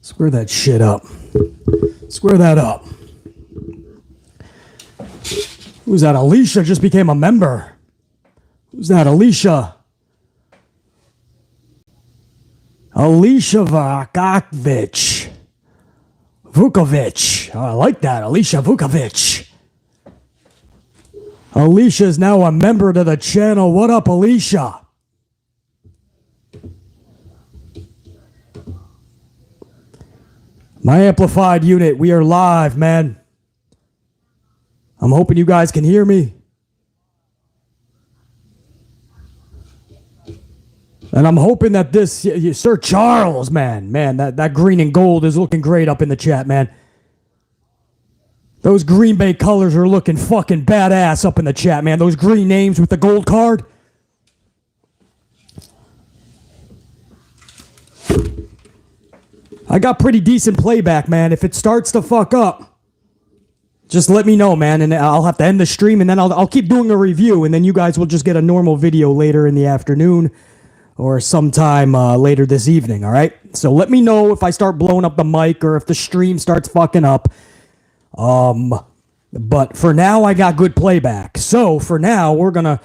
Square that shit up. Square that up. Who's that? Alicia just became a member. Who's that? Alicia Vukovic. Oh, I like that. Alicia Vukovic. Alicia is now a member to the channel. What up, Alicia? My amplified unit, we are live, man. I'm hoping you guys can hear me. And I'm hoping that this, Sir Charles, man, that green and gold is looking great up in the chat, man. Those Green Bay colors are looking fucking badass up in the chat, man. Those green names with the gold card. I got pretty decent playback, man. If it starts to fuck up, just let me know, man, and I'll have to end the stream, and then I'll keep doing a review, and then you guys will just get a normal video later in the afternoon or sometime later this evening, all right? So let me know if I start blowing up the mic or if the stream starts fucking up. But for now, I got good playback. So for now, we're gonna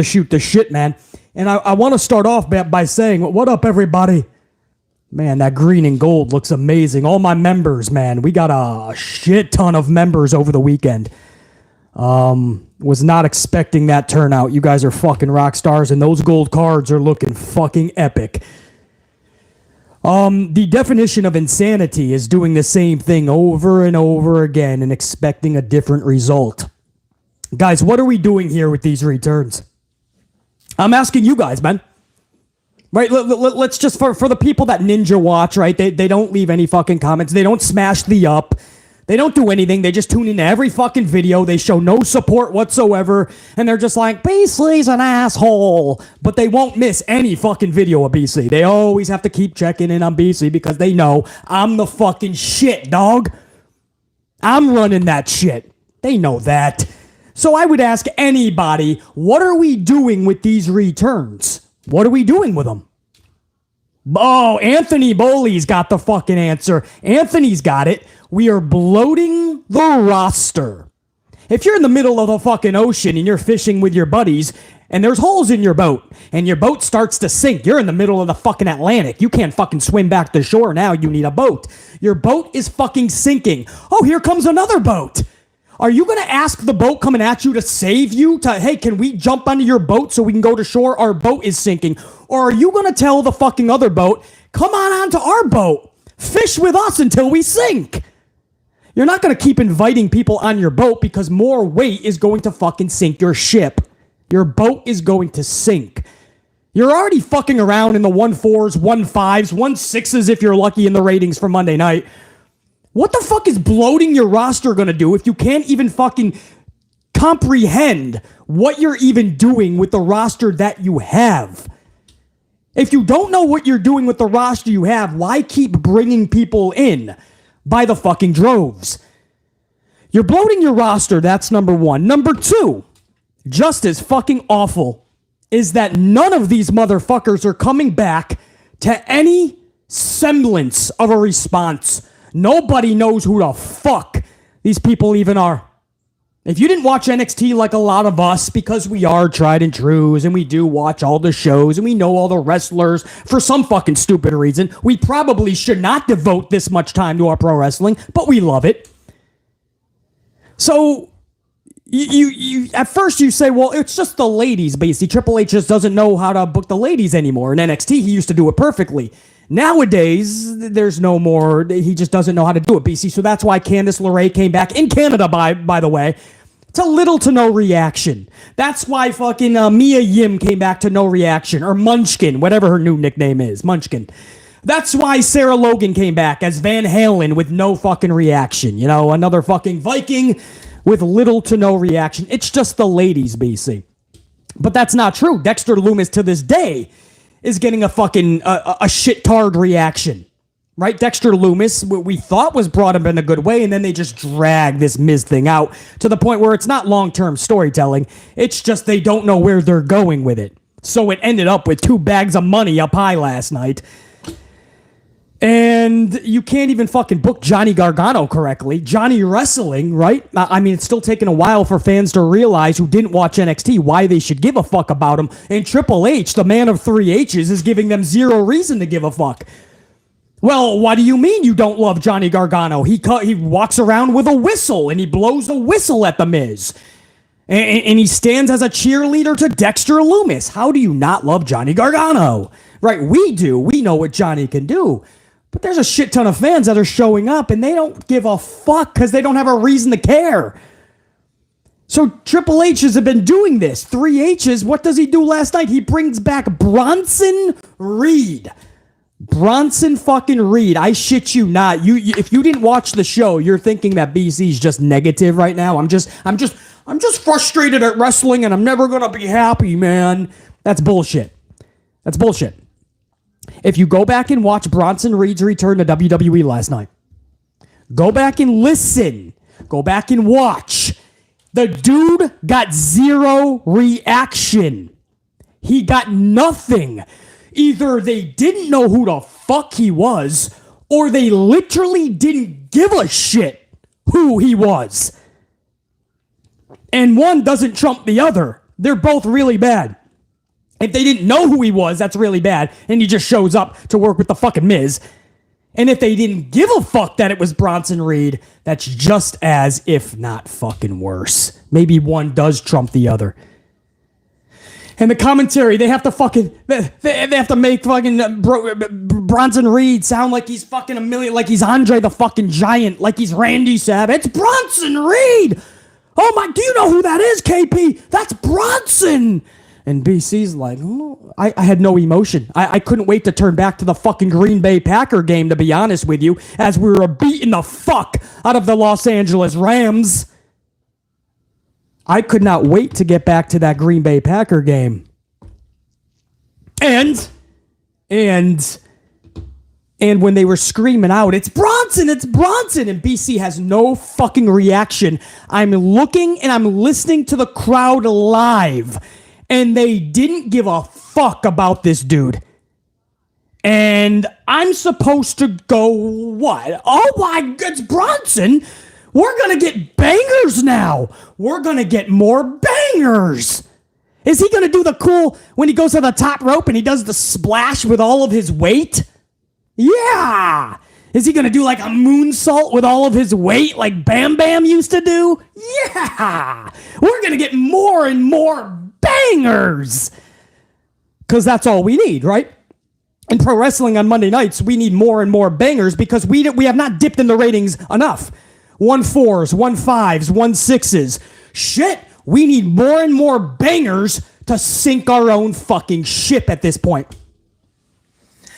shoot the shit, man. And I want to start off by saying, what up, everybody? Man, that green and gold looks amazing. All my members, man. We got a shit ton of members over the weekend. Was not expecting that turnout. You guys are fucking rock stars, and those gold cards are looking fucking epic. The definition of insanity is doing the same thing over and over again and expecting a different result. Guys, what are we doing here with these returns? I'm asking you guys, man. Right, let's just, for the people that ninja watch, right, they don't leave any fucking comments. They don't smash the up. They don't do anything. They just tune into every fucking video. They show no support whatsoever. And they're just like, Beasley's an asshole. But they won't miss any fucking video of Beasley. They always have to keep checking in on Beasley because they know I'm the fucking shit, dog. I'm running that shit. They know that. So I would ask anybody, what are we doing with these returns? What are we doing with them? Oh, Anthony Boley's got the fucking answer. Anthony's got it. We are bloating the roster. If you're in the middle of the fucking ocean and you're fishing with your buddies and there's holes in your boat and your boat starts to sink, you're in the middle of the fucking Atlantic. You can't fucking swim back to shore now. You need a boat. Your boat is fucking sinking. Oh, here comes another boat. Are you going to ask the boat coming at you to save you? Hey, can we jump onto your boat so we can go to shore? Our boat is sinking. Or are you going to tell the fucking other boat, come on onto our boat. Fish with us until we sink. You're not going to keep inviting people on your boat because more weight is going to fucking sink your ship. Your boat is going to sink. You're already fucking around in the 1-4s, 1-5s, 1-6s if you're lucky in the ratings for Monday night. What the fuck is bloating your roster going to do if you can't even fucking comprehend what you're even doing with the roster that you have? If you don't know what you're doing with the roster you have, why keep bringing people in by the fucking droves? You're bloating your roster, that's number one. Number two, just as fucking awful, is that none of these motherfuckers are coming back to any semblance of a response. Nobody knows who the fuck these people even are. If you didn't watch NXT like a lot of us, because we are tried and trues and we do watch all the shows and we know all the wrestlers for some fucking stupid reason, we probably should not devote this much time to our pro wrestling, but we love it. So you at first you say, well, it's just the ladies, basically. Triple H just doesn't know how to book the ladies anymore. In NXT, he used to do it perfectly. Nowadays, there's no more. He just doesn't know how to do it, BC. So that's why Candice LeRae came back in Canada, by the way. It's a little to no reaction. That's why fucking Mia Yim came back to no reaction. Or Munchkin, whatever her new nickname is. Munchkin. That's why Sarah Logan came back as Van Halen with no fucking reaction. You know, another fucking Viking with little to no reaction. It's just the ladies, BC. But that's not true. Dexter Lumis to this day is getting a fucking a shit-tard reaction, right? Dexter Lumis, we thought was brought up in a good way, and then they just drag this Miz thing out to the point where it's not long-term storytelling. It's just they don't know where they're going with it. So it ended up with 2 bags of money up high last night. And you can't even fucking book Johnny Gargano correctly. Johnny wrestling, right? I mean, it's still taking a while for fans to realize who didn't watch NXT why they should give a fuck about him. And Triple H, the man of 3H's, is giving them zero reason to give a fuck. Well, what do you mean you don't love Johnny Gargano? He walks around with a whistle, and he blows a whistle at The Miz. And he stands as a cheerleader to Dexter Lumis. How do you not love Johnny Gargano? Right, we do. We know what Johnny can do. But there's a shit ton of fans that are showing up, and they don't give a fuck because they don't have a reason to care. So Triple H's have been doing this. 3H's, what does he do last night? He brings back Bronson Reed. Bronson fucking Reed. I shit you not. If you didn't watch the show, you're thinking that BC's just negative right now. I'm just frustrated at wrestling, and I'm never gonna be happy, man. That's bullshit. That's bullshit. If you go back and watch Bronson Reed's return to WWE last night, go back and listen. Go back and watch. The dude got zero reaction. He got nothing. Either they didn't know who the fuck he was, or they literally didn't give a shit who he was. And one doesn't trump the other. They're both really bad. If they didn't know who he was, that's really bad. And he just shows up to work with the fucking Miz. And if they didn't give a fuck that it was Bronson Reed, that's just as, if not fucking worse. Maybe one does trump the other. And the commentary, they have to make fucking Bronson Reed sound like he's fucking a million, like he's Andre the fucking Giant, like he's Randy Savage. It's Bronson Reed! Oh my, do you know who that is, KP? That's Bronson! And BC's like, oh, I had no emotion. I couldn't wait to turn back to the fucking Green Bay Packer game, to be honest with you, as we were beating the fuck out of the Los Angeles Rams. I could not wait to get back to that Green Bay Packer game. And when they were screaming out, it's Bronson, and BC has no fucking reaction. I'm looking and I'm listening to the crowd live. And they didn't give a fuck about this dude. And I'm supposed to go, what? Oh my, it's Bronson. We're going to get bangers now. We're going to get more bangers. Is he going to do the cool, when he goes to the top rope and he does the splash with all of his weight? Yeah. Is he going to do like a moonsault with all of his weight like Bam Bam used to do? Yeah. We're going to get more and more bangers. Because that's all we need, right? In pro wrestling on Monday nights, we need more and more bangers because we have not dipped in the ratings enough. 1-4s, 1-5s, 1-6s. Shit, we need more and more bangers to sink our own fucking ship at this point.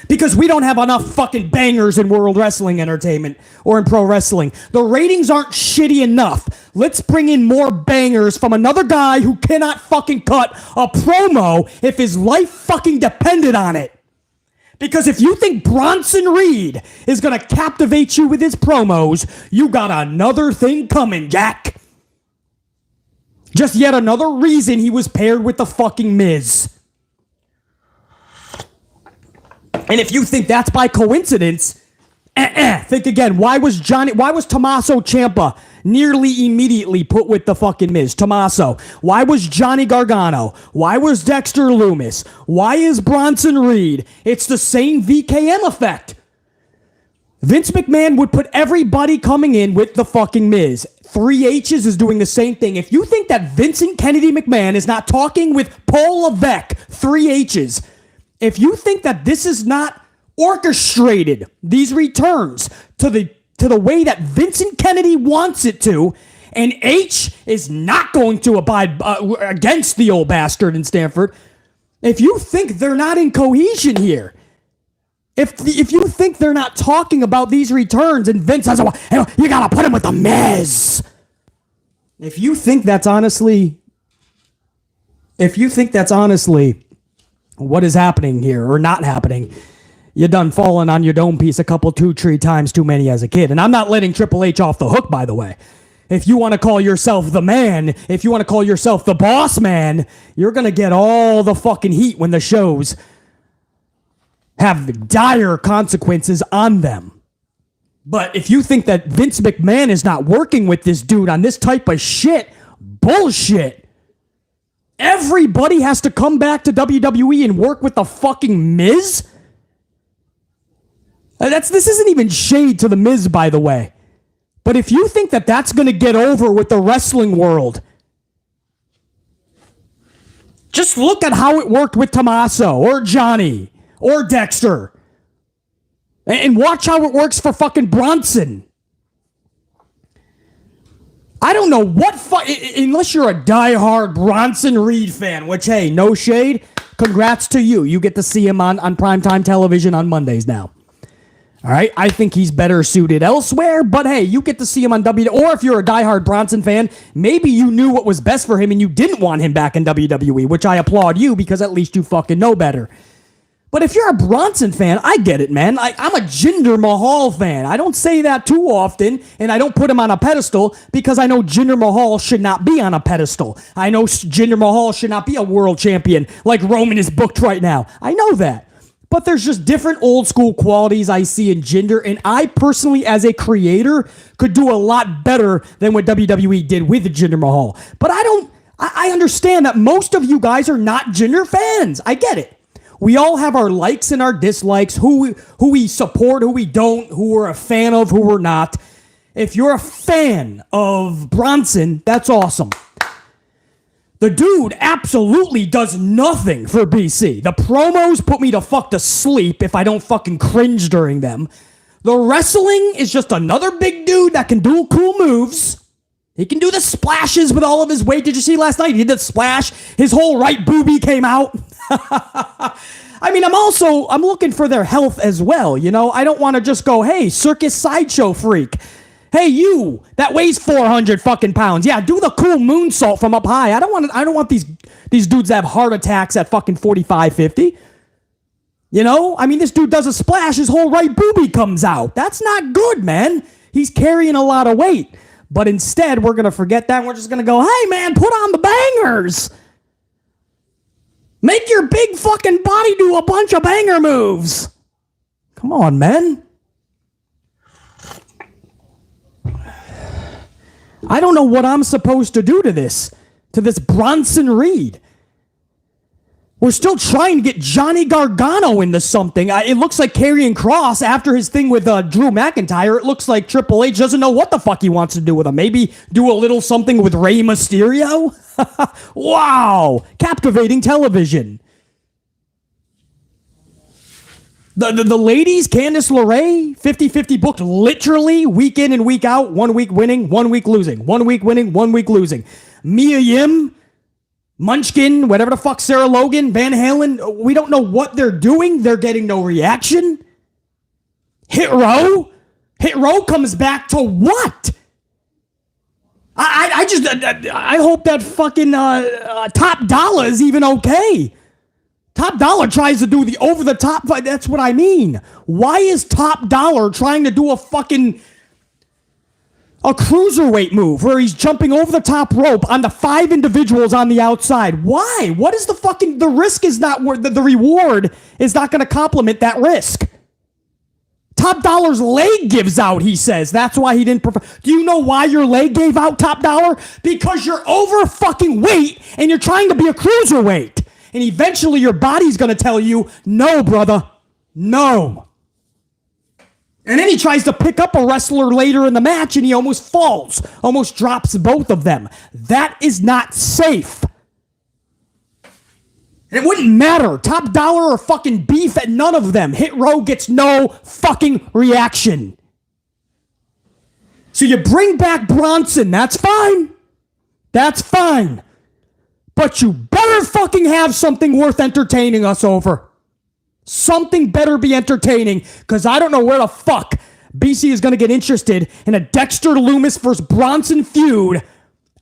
Because we don't have enough fucking bangers in World Wrestling Entertainment or in pro wrestling. The ratings aren't shitty enough. Let's bring in more bangers from another guy who cannot fucking cut a promo if his life fucking depended on it. Because if you think Bronson Reed is going to captivate you with his promos, you got another thing coming, Jack. Just yet another reason he was paired with the fucking Miz. And if you think that's by coincidence, think again. Why was Tommaso Ciampa nearly immediately put with the fucking Miz? Tommaso. Why was Johnny Gargano? Why was Dexter Lumis? Why is Bronson Reed? It's the same VKM effect. Vince McMahon would put everybody coming in with the fucking Miz. 3H's is doing the same thing. If you think that Vincent Kennedy McMahon is not talking with Paul Levesque, 3H's, if you think that this is not orchestrated, these returns to the way that Vincent Kennedy wants it to, and H is not going to abide against the old bastard in Stanford, if you think they're not in cohesion here, if you think they're not talking about these returns and Vince says, hey, you got to put him with the Miz. If you think that's honestly what is happening here or not happening, you done fallen on your dome piece a couple, 2-3 times too many as a kid. And I'm not letting Triple H off the hook, by the way. If you want to call yourself the man, if you want to call yourself the boss man, you're going to get all the fucking heat when the shows have dire consequences on them. But if you think that Vince McMahon is not working with this dude on this type of shit, bullshit. Everybody has to come back to WWE and work with the fucking Miz? This isn't even shade to the Miz, by the way. But if you think that that's going to get over with the wrestling world, just look at how it worked with Tommaso or Johnny or Dexter. And watch how it works for fucking Bronson. I don't know what unless you're a diehard Bronson Reed fan, which, hey, no shade, congrats to you. You get to see him on primetime television on Mondays now. All right, I think he's better suited elsewhere, but hey, you get to see him on WWE. Or if you're a diehard Bronson fan, maybe you knew what was best for him and you didn't want him back in WWE, which I applaud you because at least you fucking know better. But if you're a Bronson fan, I get it, man. I'm a Jinder Mahal fan. I don't say that too often, and I don't put him on a pedestal because I know Jinder Mahal should not be on a pedestal. I know Jinder Mahal should not be a world champion like Roman is booked right now. I know that. But there's just different old school qualities I see in Jinder, and I personally, as a creator, could do a lot better than what WWE did with Jinder Mahal. But I understand that most of you guys are not Jinder fans. I get it. We all have our likes and our dislikes, who we support, who we don't, who we're a fan of, who we're not. If you're a fan of Bronson, that's awesome. The dude absolutely does nothing for BC. The promos put me to fuck to sleep if I don't fucking cringe during them. The wrestling is just another big dude that can do cool moves. He can do the splashes with all of his weight. Did you see last night? He did the splash. His whole right boobie came out. I mean, I'm looking for their health as well. You know, I don't want to just go, hey, circus sideshow freak. Hey, you that weighs 400 fucking pounds. Yeah, do the cool moonsault from up high. I don't want these dudes to have heart attacks at fucking 45, 50. You know? I mean, this dude does a splash, his whole right boobie comes out. That's not good, man. He's carrying a lot of weight. But instead, we're going to forget that and we're just going to go, hey, man, put on the bangers. Make your big fucking body do a bunch of banger moves. Come on, man. I don't know what I'm supposed to do to this Bronson Reed. We're still trying to get Johnny Gargano into something. It looks like Karrion Kross, after his thing with Drew McIntyre, it looks like Triple H doesn't know what the fuck he wants to do with him. Maybe do a little something with Rey Mysterio? Wow! Captivating television. The ladies, Candice LeRae, 50-50 booked literally week in and week out, 1 week winning, 1 week losing, 1 week winning, 1 week losing. Mia Yim, Munchkin, whatever the fuck, Sarah Logan, Van Halen, we don't know what they're doing. They're getting no reaction. Hit Row comes back to what? I hope that fucking Top Dollar is even okay. Top Dollar tries to do the over-the-top fight. That's what I mean. Why is Top Dollar trying to do a cruiserweight move where he's jumping over the top rope on the 5 individuals on the outside? Why? What is the risk is not worth, the reward is not going to complement that risk. Top Dollar's leg gives out, he says. That's why he didn't prefer. Do you know why your leg gave out, Top Dollar? Because you're over fucking weight and you're trying to be a cruiserweight. And eventually your body's going to tell you, no, brother, no. And then he tries to pick up a wrestler later in the match and he almost falls, almost drops both of them. That is not safe. And it wouldn't matter. Top Dollar or fucking beef at none of them. Hit Row gets no fucking reaction. So you bring back Bronson. That's fine. That's fine. But you better fucking have something worth entertaining us over. Something better be entertaining, because I don't know where the fuck BC is going to get interested in a Dexter Lumis versus Bronson feud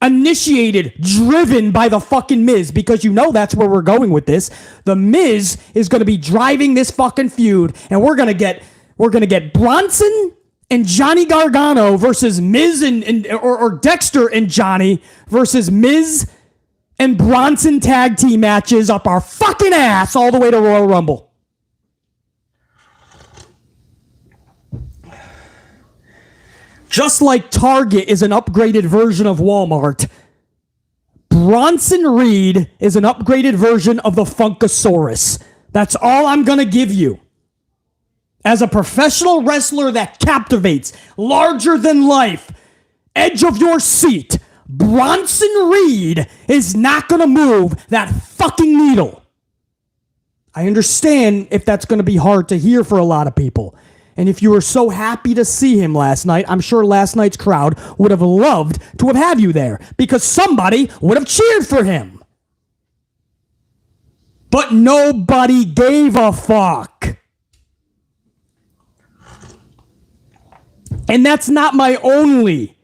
initiated, driven by the fucking Miz, because you know that's where we're going with this. The Miz is going to be driving this fucking feud, and we're going to get Bronson and Johnny Gargano versus Miz or Dexter and Johnny versus Miz and Bronson tag team matches up our fucking ass all the way to Royal Rumble. Just like Target is an upgraded version of Walmart, Bronson Reed is an upgraded version of the Funkasaurus. That's all I'm going to give you. As a professional wrestler that captivates, larger than life, edge of your seat, Bronson Reed is not going to move that fucking needle. I understand if that's going to be hard to hear for a lot of people. And if you were so happy to see him last night, I'm sure last night's crowd would have loved to have had you there because somebody would have cheered for him. But nobody gave a fuck. And that's not my only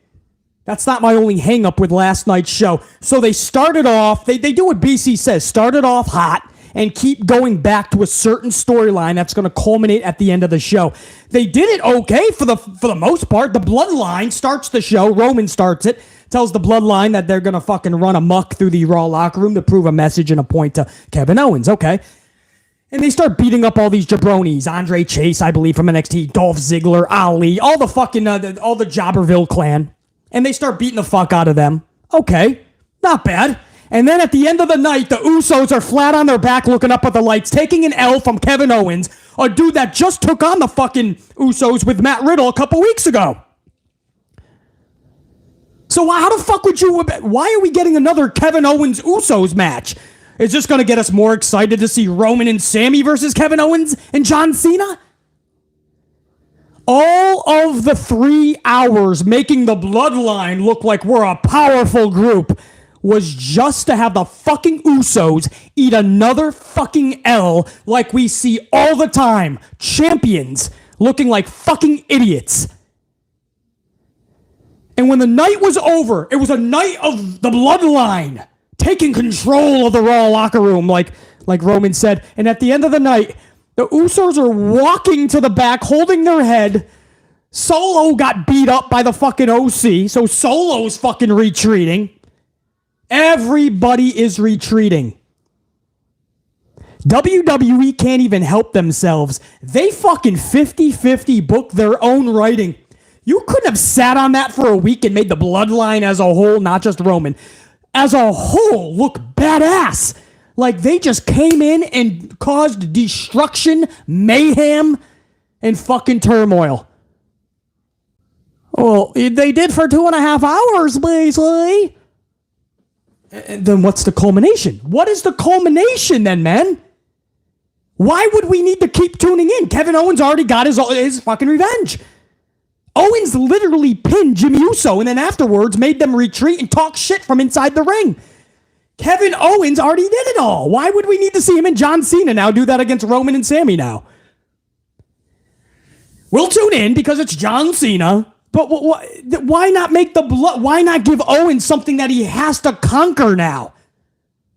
hang up with last night's show. So they started off, they do what BC says, started off hot and keep going back to a certain storyline that's going to culminate at the end of the show. They did it okay for the most part. The Bloodline starts the show. Roman starts it. Tells the Bloodline that they're going to fucking run amok through the Raw Locker Room to prove a message and a point to Kevin Owens. Okay. And they start beating up all these jabronis. Andre Chase, I believe, from NXT. Dolph Ziggler, Ali, all the fucking, all the Jobberville clan. And they start beating the fuck out of them. Okay. Not bad. And then at the end of the night, the Usos are flat on their back looking up at the lights, taking an L from Kevin Owens, a dude that just took on the fucking Usos with Matt Riddle a couple weeks ago. So how the fuck would you... Why are we getting another Kevin Owens Usos match? Is this going to get us more excited to see Roman and Sami versus Kevin Owens and John Cena? All of the 3 hours making the Bloodline look like we're a powerful group was just to have the fucking Usos eat another fucking L like we see all the time. Champions looking like fucking idiots. And when the night was over, it was a night of the Bloodline taking control of the Raw Locker Room, like Roman said. And at the end of the night, the Usos are walking to the back, holding their head. Solo got beat up by the fucking OC, so Solo's fucking retreating. Everybody is retreating. WWE can't even help themselves. They fucking 50-50 booked their own writing. You couldn't have sat on that for a week and made the Bloodline as a whole, not just Roman, as a whole look badass. Like they just came in and caused destruction, mayhem, and fucking turmoil. Well, they did for 2.5 hours, basically. And then what's the culmination? What is the culmination then, man? Why would we need to keep tuning in? Kevin Owens already got his fucking revenge. Owens literally pinned Jimmy Uso and then afterwards made them retreat and talk shit from inside the ring. Kevin Owens already did it all. Why would we need to see him and John Cena now do that against Roman and Sami now? We'll tune in because it's John Cena. But why not make why not give Owens something that he has to conquer now?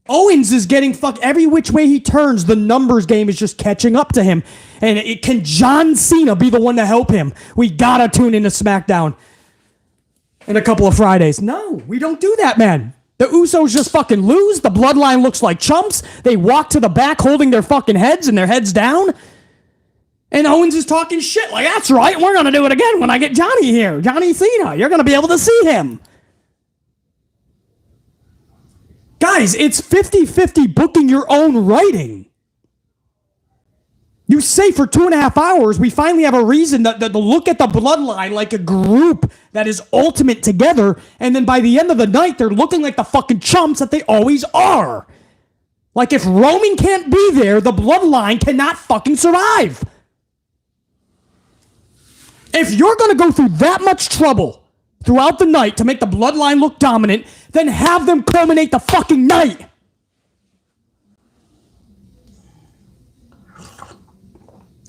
Owens is getting fucked every which way he turns. The numbers game is just catching up to him. And can John Cena be the one to help him? We gotta tune into SmackDown in a couple of Fridays. No, we don't do that, man. The Usos just fucking lose. The Bloodline looks like chumps. They walk to the back holding their fucking heads and their heads down. And Owens is talking shit like, that's right, we're going to do it again when I get Johnny here. Johnny Cena, you're going to be able to see him. Guys, it's 50-50 booking your own writing. You say for 2.5 hours, we finally have a reason to look at the Bloodline like a group that is ultimate together, and then by the end of the night, they're looking like the fucking chumps that they always are. Like if Roman can't be there, the Bloodline cannot fucking survive. If you're going to go through that much trouble throughout the night to make the Bloodline look dominant, then have them culminate the fucking night.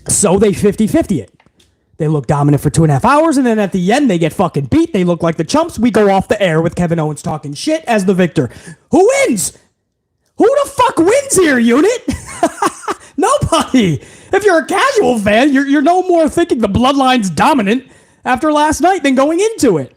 So they 50-50 it. They look dominant for 2.5 hours, and then at the end, they get fucking beat. They look like the chumps. We go off the air with Kevin Owens talking shit as the victor. Who wins? Who the fuck wins here, unit? Nobody. If you're a casual fan, you're no more thinking the Bloodline's dominant after last night than going into it.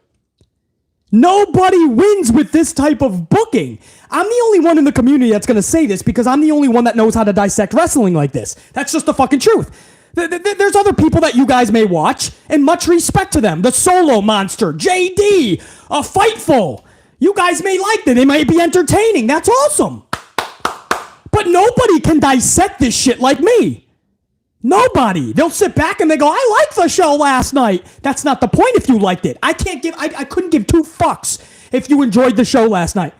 Nobody wins with this type of booking. I'm the only one in the community that's going to say this because I'm the only one that knows how to dissect wrestling like this. That's just the fucking truth. There's other people that you guys may watch, and much respect to them. The Solo Monster, JD, Fightful. You guys may like them. They may be entertaining. That's awesome. But nobody can dissect this shit like me. Nobody. They'll sit back and they go, I liked the show last night. That's not the point if you liked it. I couldn't give two fucks if you enjoyed the show last night.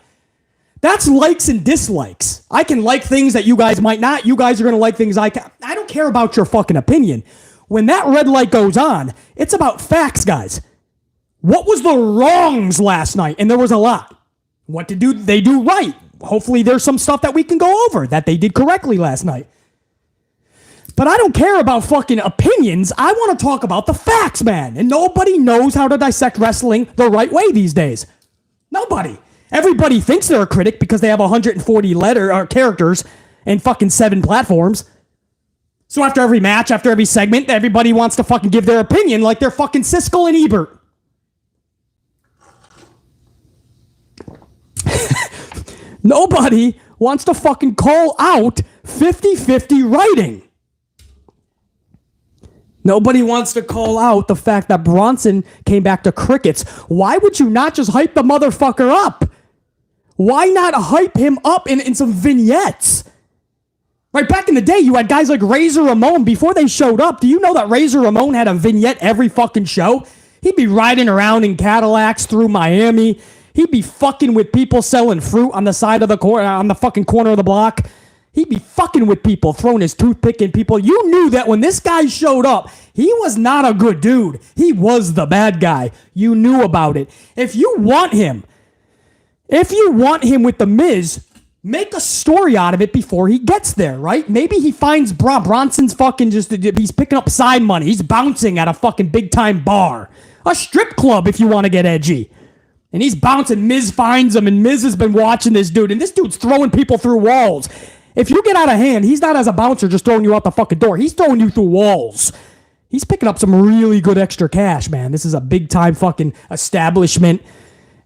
That's likes and dislikes. I can like things that you guys might not. You guys are going to like things I can. I don't care about your fucking opinion. When that red light goes on, it's about facts, guys. What was the wrongs last night? And there was a lot. What did they do right? Hopefully there's some stuff that we can go over that they did correctly last night. But I don't care about fucking opinions. I want to talk about the facts, man. And nobody knows how to dissect wrestling the right way these days. Nobody. Everybody thinks they're a critic because they have 140 characters and fucking 7 platforms. So after every match, after every segment, everybody wants to fucking give their opinion like they're fucking Siskel and Ebert. Nobody wants to fucking call out 50-50 writing. Nobody wants to call out the fact that Bronson came back to crickets. Why would you not just hype the motherfucker up? Why not hype him up in some vignettes? Right, back in the day, you had guys like Razor Ramon. Before they showed up, do you know that Razor Ramon had a vignette every fucking show? He'd be riding around in Cadillacs through Miami. He'd be fucking with people selling fruit on the side of the corner, on the fucking corner of the block. He'd be fucking with people, throwing his toothpick in people. You knew that when this guy showed up, he was not a good dude. He was the bad guy. You knew about it. If you want him with The Miz, make a story out of it before he gets there, right? Maybe he finds Bronson's fucking he's picking up side money. He's bouncing at a fucking big-time bar. A strip club, if you want to get edgy. And he's bouncing. Miz finds him, and Miz has been watching this dude, and this dude's throwing people through walls. If you get out of hand, he's not as a bouncer just throwing you out the fucking door. He's throwing you through walls. He's picking up some really good extra cash, man. This is a big-time fucking establishment.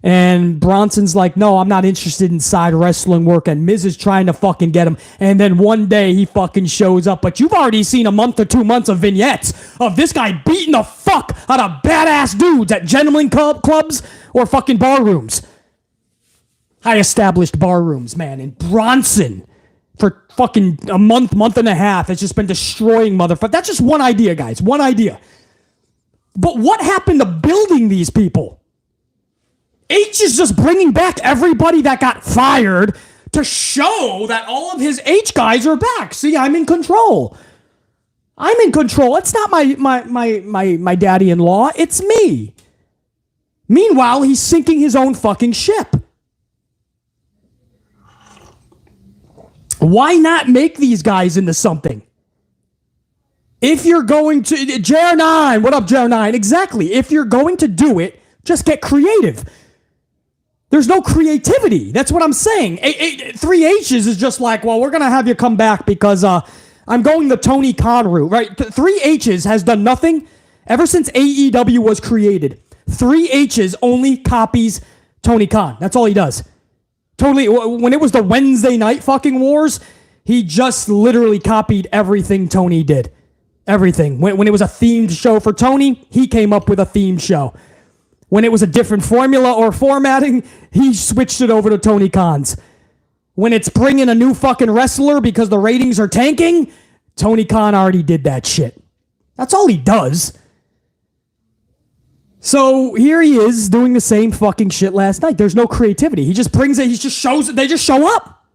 And Bronson's like, no, I'm not interested in side wrestling work. And Miz is trying to fucking get him. And then one day he fucking shows up. But you've already seen a month or 2 months of vignettes of this guy beating the fuck out of badass dudes at gentleman clubs or fucking bar rooms. High-established bar rooms, man. And Bronson, for fucking a month and a half, has just been destroying motherfuckers. That's just one idea, guys. One idea. But what happened to building these people? H is just bringing back everybody that got fired to show that all of his H guys are back. See, I'm in control. I'm in control. It's not my daddy-in-law. It's me. Meanwhile, he's sinking his own fucking ship. Why not make these guys into something? If you're going to... JR9, what up, JR9? Exactly. If you're going to do it, just get creative. There's no creativity. That's what I'm saying. 3H's is just like, well, we're going to have you come back because I'm going the Tony Khan route, right? 3H's has done nothing ever since AEW was created. 3H's only copies Tony Khan. That's all he does. Totally. When it was the Wednesday night fucking wars, he just literally copied everything Tony did. Everything. When it was a themed show for Tony, he came up with a themed show. When it was a different formula or formatting, he switched it over to Tony Khan's. When it's bringing a new fucking wrestler because the ratings are tanking, Tony Khan already did that shit. That's all he does. So here he is doing the same fucking shit last night. There's no creativity. He just brings it. He just shows it. They just show up.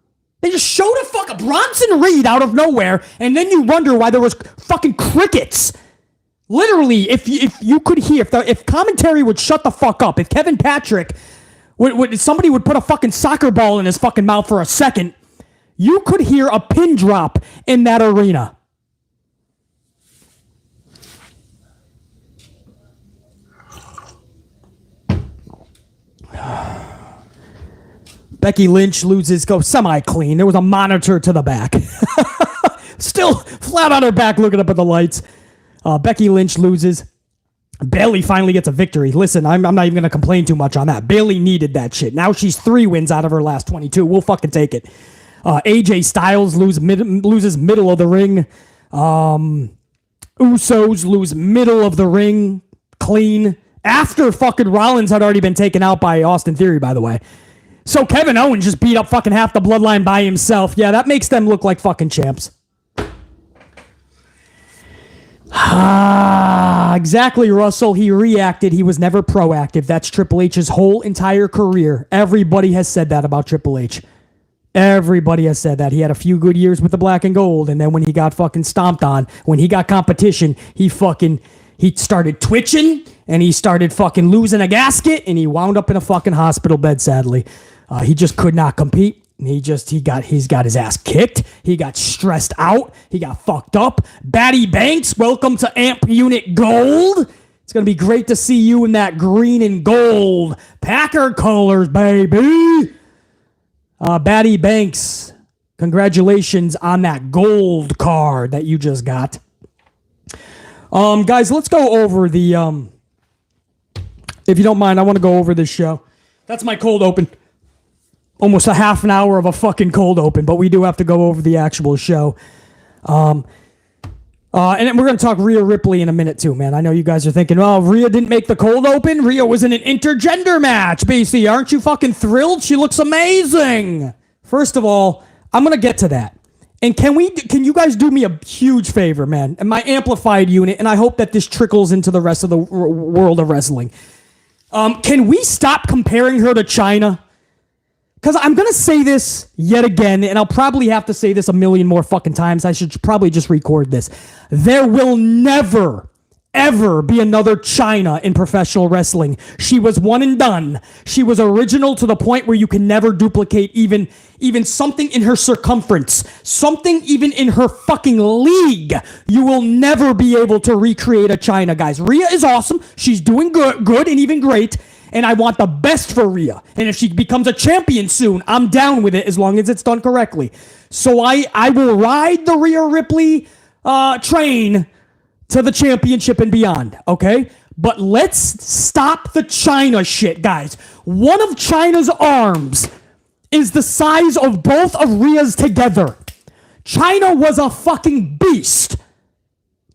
They just showed a fucking Bronson Reed out of nowhere, and then you wonder why there was fucking crickets. Literally, if you could hear, if commentary would shut the fuck up, if Kevin Patrick somebody would put a fucking soccer ball in his fucking mouth for a second, you could hear a pin drop in that arena. Becky Lynch loses, go semi-clean. There was a monitor to the back. Still flat on her back looking up at the lights. Becky Lynch loses. Bayley finally gets a victory. Listen, I'm not even going to complain too much on that. Bayley needed that shit. Now she's 3 wins out of her last 22. We'll fucking take it. AJ Styles loses middle of the ring. Usos lose middle of the ring clean after fucking Rollins had already been taken out by Austin Theory, by the way. So Kevin Owens just beat up fucking half the Bloodline by himself. Yeah, that makes them look like fucking champs. Exactly, Russell. He reacted. He was never proactive. That's Triple H's whole entire career. Everybody has said that about Triple H. Everybody has said that. He had a few good years with the black and gold, and then when he got fucking stomped on, when he got competition, he started twitching, and he started fucking losing a gasket, and he wound up in a fucking hospital bed, sadly. He just could not compete. He's got his ass kicked. He got stressed out. He got fucked up. Batty Banks, welcome to Amp Unit Gold. It's going to be great to see you in that green and gold Packer colors, baby. Batty Banks, congratulations on that gold card that you just got. Guys, let's go over the, if you don't mind, I want to go over this show. That's my cold open. Almost a half an hour of a fucking cold open, but we do have to go over the actual show. And then we're going to talk Rhea Ripley in a minute too, man. I know you guys are thinking, oh, Rhea didn't make the cold open. Rhea was in an intergender match, BC. Aren't you fucking thrilled? She looks amazing. First of all, I'm going to get to that. And can you guys do me a huge favor, man? And my amplified unit, and I hope that this trickles into the rest of the world of wrestling. Can we stop comparing her to Chyna? Because I'm going to say this yet again, and I'll probably have to say this a million more fucking times. I should probably just record this. There will never, ever be another Chyna in professional wrestling. She was one and done. She was original to the point where you can never duplicate even something in her circumference, something even in her fucking league. You will never be able to recreate a Chyna, guys. Rhea is awesome. She's doing good and even great. And I want the best for Rhea. And if she becomes a champion soon, I'm down with it as long as it's done correctly. So I will ride the Rhea Ripley train to the championship and beyond, okay? But let's stop the Chyna shit, guys. One of Chyna's arms is the size of both of Rhea's together. Chyna was a fucking beast.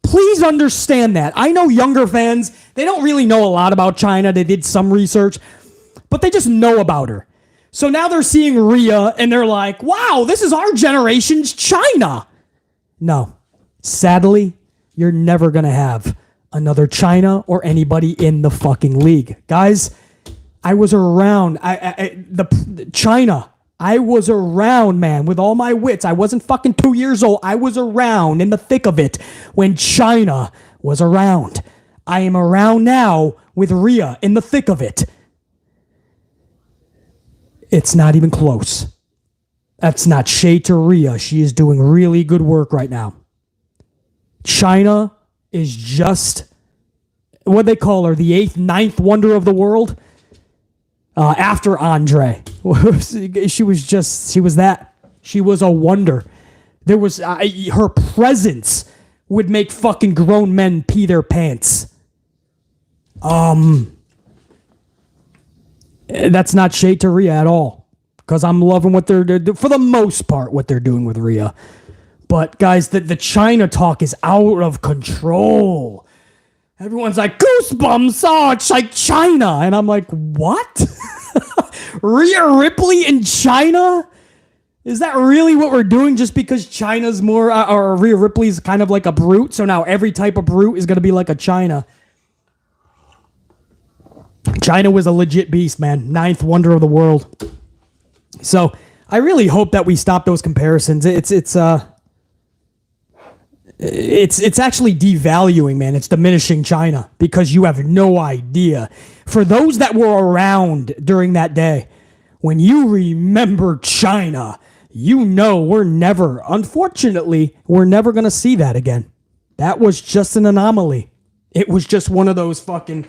Please understand that. I know younger fans, they don't really know a lot about Chyna. They did some research, but they just know about her. So now they're seeing Rhea and they're like, wow, this is our generation's Chyna. No, sadly, you're never going to have another Chyna or anybody in the fucking league. Guys, I was around. Chyna. I was around, man, with all my wits. I wasn't fucking 2 years old. I was around in the thick of it when Chyna was around. I am around now with Rhea in the thick of it. It's not even close. That's not shade to Rhea. She is doing really good work right now. Chyna is just, what they call her, the ninth wonder of the world. After Andre, she was that. She was a wonder. There was her presence would make fucking grown men pee their pants. That's not shade to Rhea at all, because I'm loving what they're for the most part what they're doing with Rhea. But guys, the Chyna talk is out of control. Everyone's like, goosebumps, oh, it's like Chyna. And I'm like, what? Rhea Ripley in Chyna? Is that really what we're doing just because Chyna's more, or Rhea Ripley's kind of like a brute, so now every type of brute is going to be like a Chyna? Chyna was a legit beast, man. Ninth wonder of the world. So I really hope that we stop those comparisons. It's actually devaluing, man. It's diminishing Chyna because you have no idea. For those that were around during that day, when you remember Chyna, you know unfortunately, we're never going to see that again. That was just an anomaly. It was just one of those fucking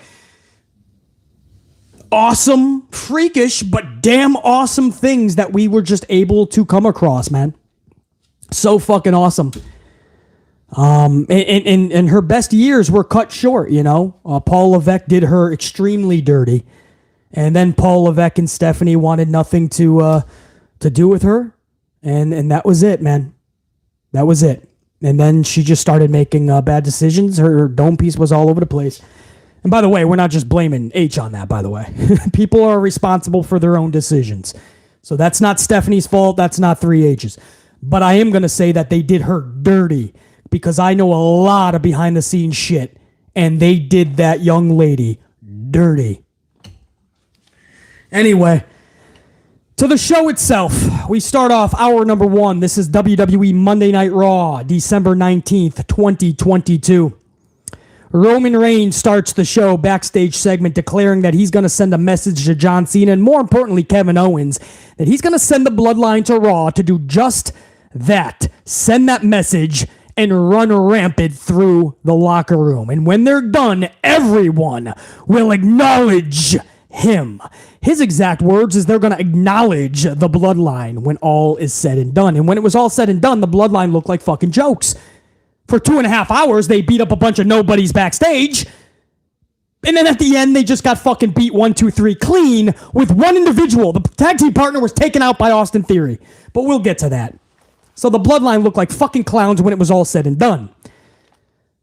awesome, freakish, but damn awesome things that we were just able to come across, man. So fucking awesome. And her best years were cut short, you know. Paul Levesque did her extremely dirty. And then Paul Levesque and Stephanie wanted nothing to do with her. And that was it, man. That was it. And then she just started making bad decisions. Her dome piece was all over the place. And by the way, we're not just blaming H on that, by the way. People are responsible for their own decisions. So that's not Stephanie's fault. That's not 3H's. But I am going to say that they did her dirty because I know a lot of behind the scenes shit. And they did that young lady dirty. Anyway, to the show itself, we start off hour number 1. This is WWE Monday Night Raw, December 19th, 2022. Roman Reigns starts the show backstage segment declaring that he's going to send a message to John Cena and more importantly Kevin Owens that he's going to send the Bloodline to Raw to do just that. Send that message and run rampant through the locker room. And when they're done, everyone will acknowledge him. His exact words is they're going to acknowledge the Bloodline when all is said and done. And when it was all said and done, the Bloodline looked like fucking jokes. For 2.5 hours, they beat up a bunch of nobodies backstage. And then at the end, they just got fucking beat 1, 2, 3 clean with one individual. The tag team partner was taken out by Austin Theory. But we'll get to that. So the Bloodline looked like fucking clowns when it was all said and done.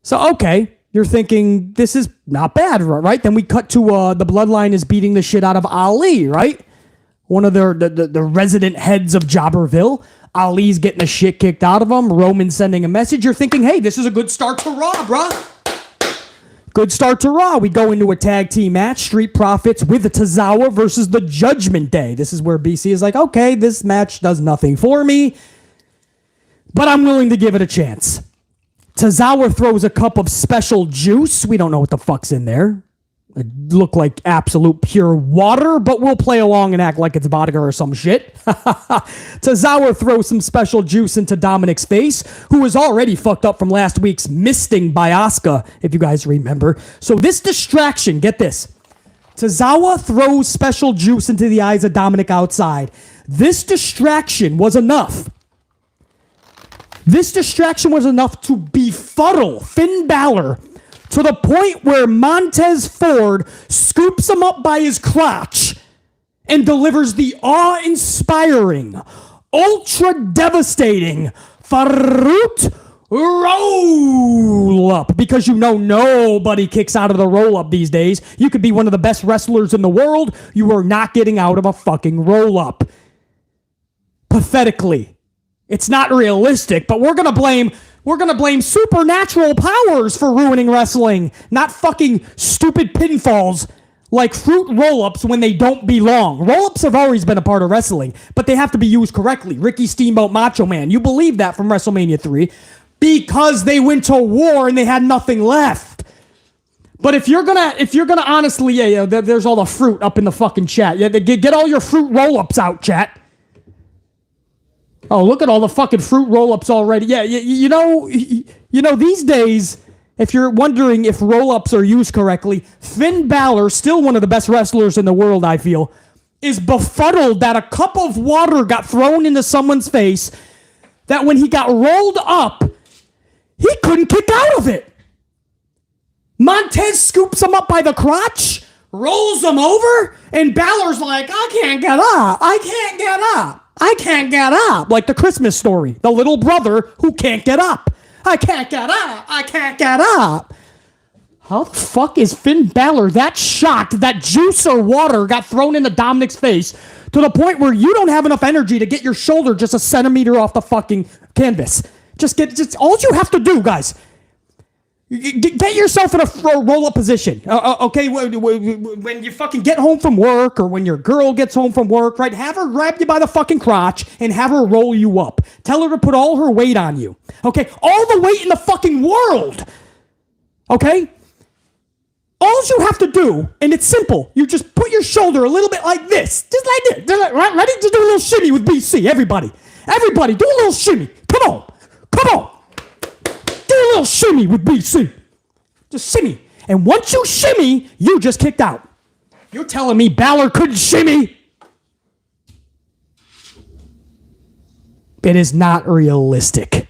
So, okay, you're thinking, this is not bad, right? Then we cut to the Bloodline is beating the shit out of Ali, right? One of the resident heads of Jobberville. Ali's getting the shit kicked out of him. Roman sending a message. You're thinking, hey, this is a good start to Raw, bruh. Good start to Raw. We go into a tag team match. Street Profits with the Tozawa versus the Judgment Day. This is where BC is like, okay, this match does nothing for me, but I'm willing to give it a chance. Tozawa throws a cup of special juice. We don't know what the fuck's in there. It looked like absolute pure water, but we'll play along and act like it's vodka or some shit. Tozawa throws some special juice into Dominic's face, who was already fucked up from last week's misting by Asuka, if you guys remember. So this distraction, get this. Tozawa throws special juice into the eyes of Dominic outside. This distraction was enough. This distraction was enough to befuddle Finn Balor to the point where Montez Ford scoops him up by his crotch and delivers the awe-inspiring, ultra-devastating Faroot roll-up. Because you know nobody kicks out of the roll-up these days. You could be one of the best wrestlers in the world. You are not getting out of a fucking roll-up. Pathetically. It's not realistic, but we're gonna blame supernatural powers for ruining wrestling, not fucking stupid pinfalls like fruit roll-ups when they don't belong. Roll-ups have always been a part of wrestling, but they have to be used correctly. Ricky Steamboat Macho Man, you believe that from WrestleMania 3 because they went to war and they had nothing left. But if you're gonna honestly, there's all the fruit up in the fucking chat. Yeah, get all your fruit roll-ups out, chat. Oh, look at all the fucking fruit roll-ups already. Yeah, you know, these days, if you're wondering if roll-ups are used correctly, Finn Balor, still one of the best wrestlers in the world, I feel, is befuddled that a cup of water got thrown into someone's face, that when he got rolled up, he couldn't kick out of it. Montez scoops him up by the crotch, rolls him over, and Balor's like, I can't get up. I can't get up. I can't get up. Like the Christmas story. The little brother who can't get up. I can't get up. I can't get up. How the fuck is Finn Balor that shocked that juice or water got thrown into Dominic's face to the point where you don't have enough energy to get your shoulder just a centimeter off the fucking canvas? Just all you have to do, guys. Get yourself in a roll-up position, okay? When you fucking get home from work or when your girl gets home from work, right? Have her grab you by the fucking crotch and have her roll you up. Tell her to put all her weight on you, okay? All the weight in the fucking world, okay? All you have to do, and it's simple, you just put your shoulder a little bit like this. Just like this. Ready? Just do a little shimmy with BC, everybody. Everybody, do a little shimmy. Come on. Do a little shimmy with BC. Just shimmy. And once you shimmy, you just kicked out. You're telling me Balor couldn't shimmy? It is not realistic.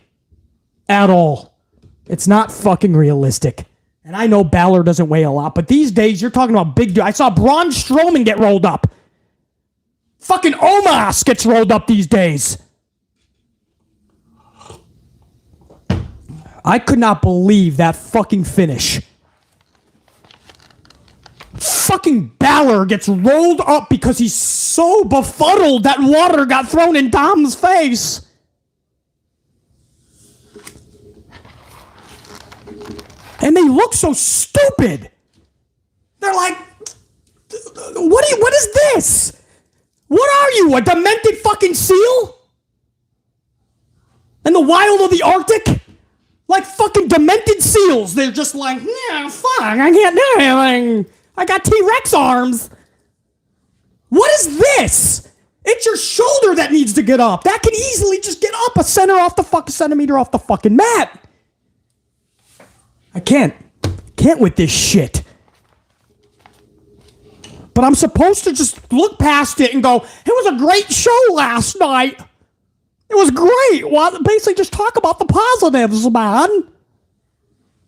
At all. It's not fucking realistic. And I know Balor doesn't weigh a lot, but these days you're talking about big dude. I saw Braun Strowman get rolled up. Fucking Omos gets rolled up these days. I could not believe that fucking finish. Fucking Balor gets rolled up because he's so befuddled that water got thrown in Dom's face. And they look so stupid. They're like, what is this? What are you, a demented fucking seal? In the wild of the Arctic? Like fucking demented seals. They're just like, yeah, fuck, I can't do anything. I got T-Rex arms. What is this? It's your shoulder that needs to get up. That can easily just get up a centimeter off the fucking mat. I can't with this shit. But I'm supposed to just look past it and go, it was a great show last night. It was great. Well, basically just talk about the positives, man.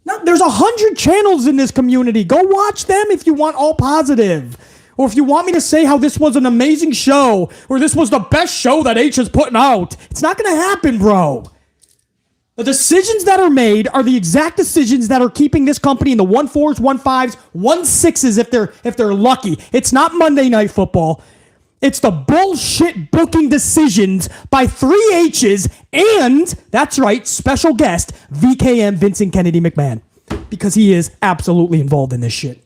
Now, there's 100 channels in this community. Go watch them if you want all positive. Or if you want me to say how this was an amazing show, or this was the best show that H is putting out. It's not going to happen, bro. The decisions that are made are the exact decisions that are keeping this company in the 1-4s, 1-5s, 1-6s if they're lucky. It's not Monday Night Football. It's the bullshit booking decisions by 3H's and, that's right, special guest, VKM Vincent Kennedy McMahon. Because he is absolutely involved in this shit.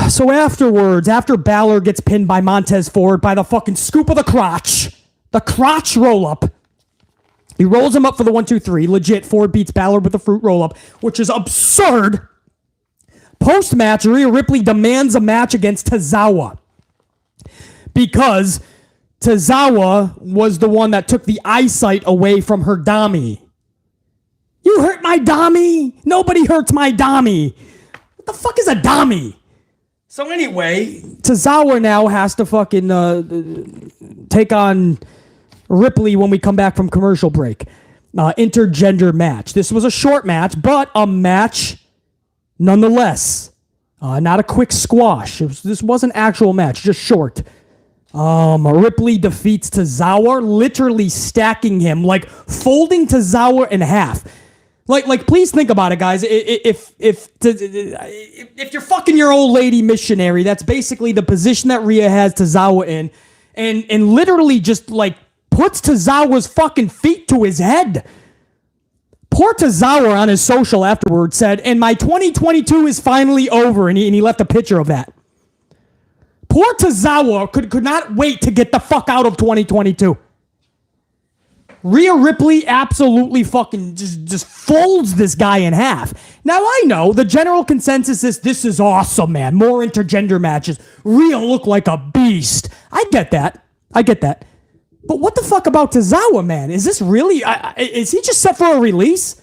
So afterwards, after Balor gets pinned by Montez Ford by the fucking scoop of the crotch roll-up, he rolls him up for the 1-2-3. Legit, Ford beats Balor with the fruit roll-up, which is absurd. Post-match, Rhea Ripley demands a match against Tozawa because Tozawa was the one that took the eyesight away from her dummy. You hurt my dummy? Nobody hurts my dummy. What the fuck is a dummy? So anyway, Tozawa now has to fucking take on Ripley when we come back from commercial break. Intergender match. This was a short match, but a match nonetheless. Not a quick squash. This was an actual match, just short. Ripley defeats Tozawa, literally stacking him, like folding Tozawa in half. Like, please think about it, guys. If you're fucking your old lady missionary, that's basically the position that Rhea has Tozawa in, and literally just like puts Tozawa's fucking feet to his head. Poor Tozawa on his social afterwards said, and my 2022 is finally over, and he left a picture of that. Poor Tozawa could not wait to get the fuck out of 2022. Rhea Ripley absolutely fucking just folds this guy in half. Now, I know the general consensus is this is awesome, man. More intergender matches. Rhea looked like a beast. I get that. But what the fuck about Tozawa, man? Is this really... is he just set for a release?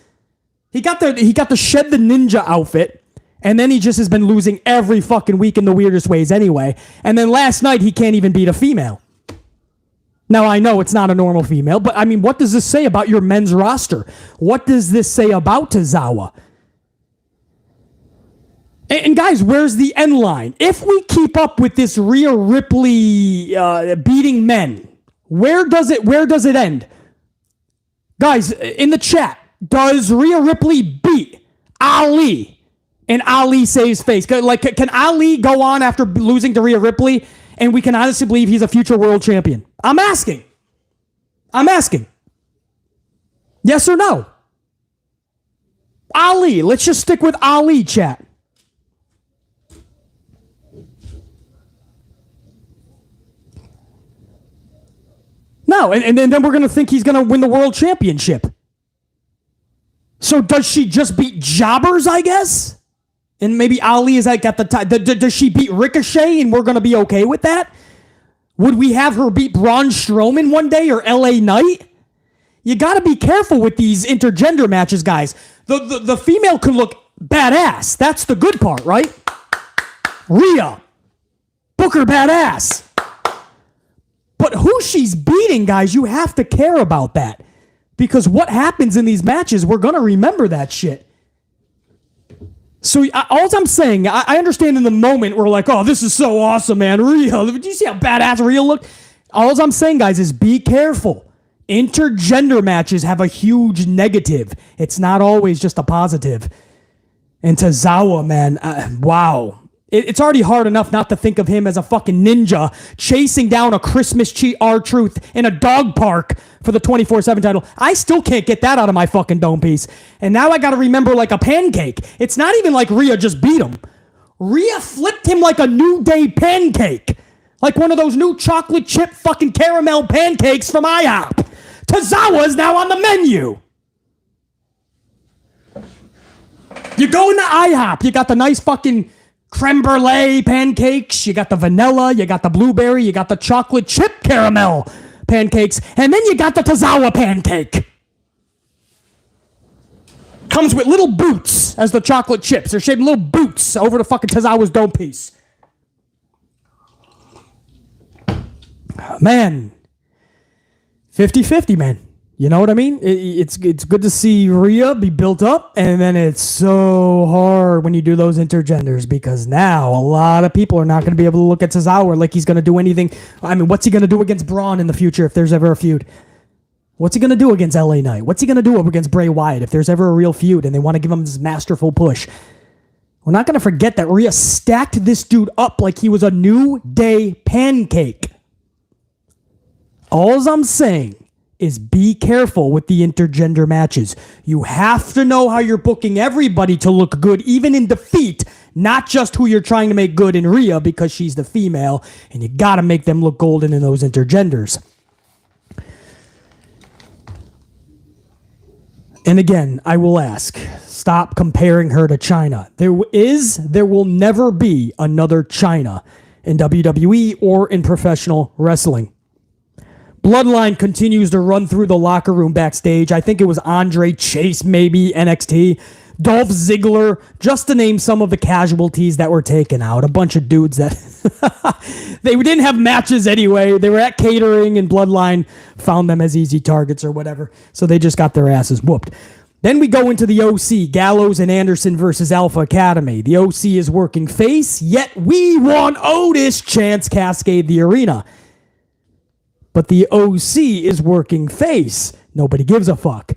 He got the Shed the Ninja outfit, and then he just has been losing every fucking week in the weirdest ways anyway. And then last night, he can't even beat a female. Now, I know it's not a normal female, but I mean, what does this say about your men's roster? What does this say about Tozawa? And guys, where's the end line? If we keep up with this Rhea Ripley beating men, where does it end? Guys, in the chat, does Rhea Ripley beat Ali and Ali saves face? Like, can Ali go on after losing to Rhea Ripley and we can honestly believe he's a future world champion? I'm asking. Yes or no? Ali, let's just stick with Ali, chat. No, and then we're going to think he's going to win the world championship. So does she just beat jobbers, I guess? And maybe Ali is like at the time. Does she beat Ricochet and we're going to be okay with that? Would we have her beat Braun Strowman one day or LA Knight? You got to be careful with these intergender matches, guys. The female can look badass. That's the good part, right? Rhea. Booker badass. But who she's beating, guys, you have to care about that. Because what happens in these matches, we're going to remember that shit. So all I'm saying, I understand in the moment we're like, oh, this is so awesome, man. Rhea, did you see how badass Rhea looked? All I'm saying, guys, is be careful. Intergender matches have a huge negative. It's not always just a positive. And Tozawa, man, wow. It's already hard enough not to think of him as a fucking ninja chasing down a Christmas tree R-Truth in a dog park for the 24/7 title. I still can't get that out of my fucking dome piece. And now I got to remember like a pancake. It's not even like Rhea just beat him. Rhea flipped him like a New Day pancake. Like one of those new chocolate chip fucking caramel pancakes from IHOP. Tozawa is now on the menu. You go into IHOP, you got the nice fucking creme brulee pancakes, you got the vanilla, you got the blueberry, you got the chocolate chip caramel pancakes, and then you got the Tozawa pancake. Comes with little boots as the chocolate chips. They're shaped little boots over the fucking Tozawa's dome piece. Man, 50-50, man. You know what I mean? It's good to see Rhea be built up, and then it's so hard when you do those intergenders because now a lot of people are not going to be able to look at Tozawa like he's going to do anything. I mean, what's he going to do against Braun in the future if there's ever a feud? What's he going to do against LA Knight? What's he going to do against Bray Wyatt if there's ever a real feud and they want to give him this masterful push? We're not going to forget that Rhea stacked this dude up like he was a New Day pancake. All I'm saying is be careful with the intergender matches. You have to know how you're booking everybody to look good, even in defeat, not just who you're trying to make good in Rhea because she's the female, and you got to make them look golden in those intergenders. And again, I will ask, stop comparing her to Chyna. There will never be another Chyna in WWE or in professional wrestling. Bloodline continues to run through the locker room backstage. I think it was Andre Chase, maybe, NXT. Dolph Ziggler, just to name some of the casualties that were taken out. A bunch of dudes that they didn't have matches anyway. They were at catering and Bloodline found them as easy targets or whatever. So they just got their asses whooped. Then we go into the OC, Gallows and Anderson versus Alpha Academy. The OC is working face, yet we want Otis chants cascade the arena. But the OC is working face. Nobody gives a fuck.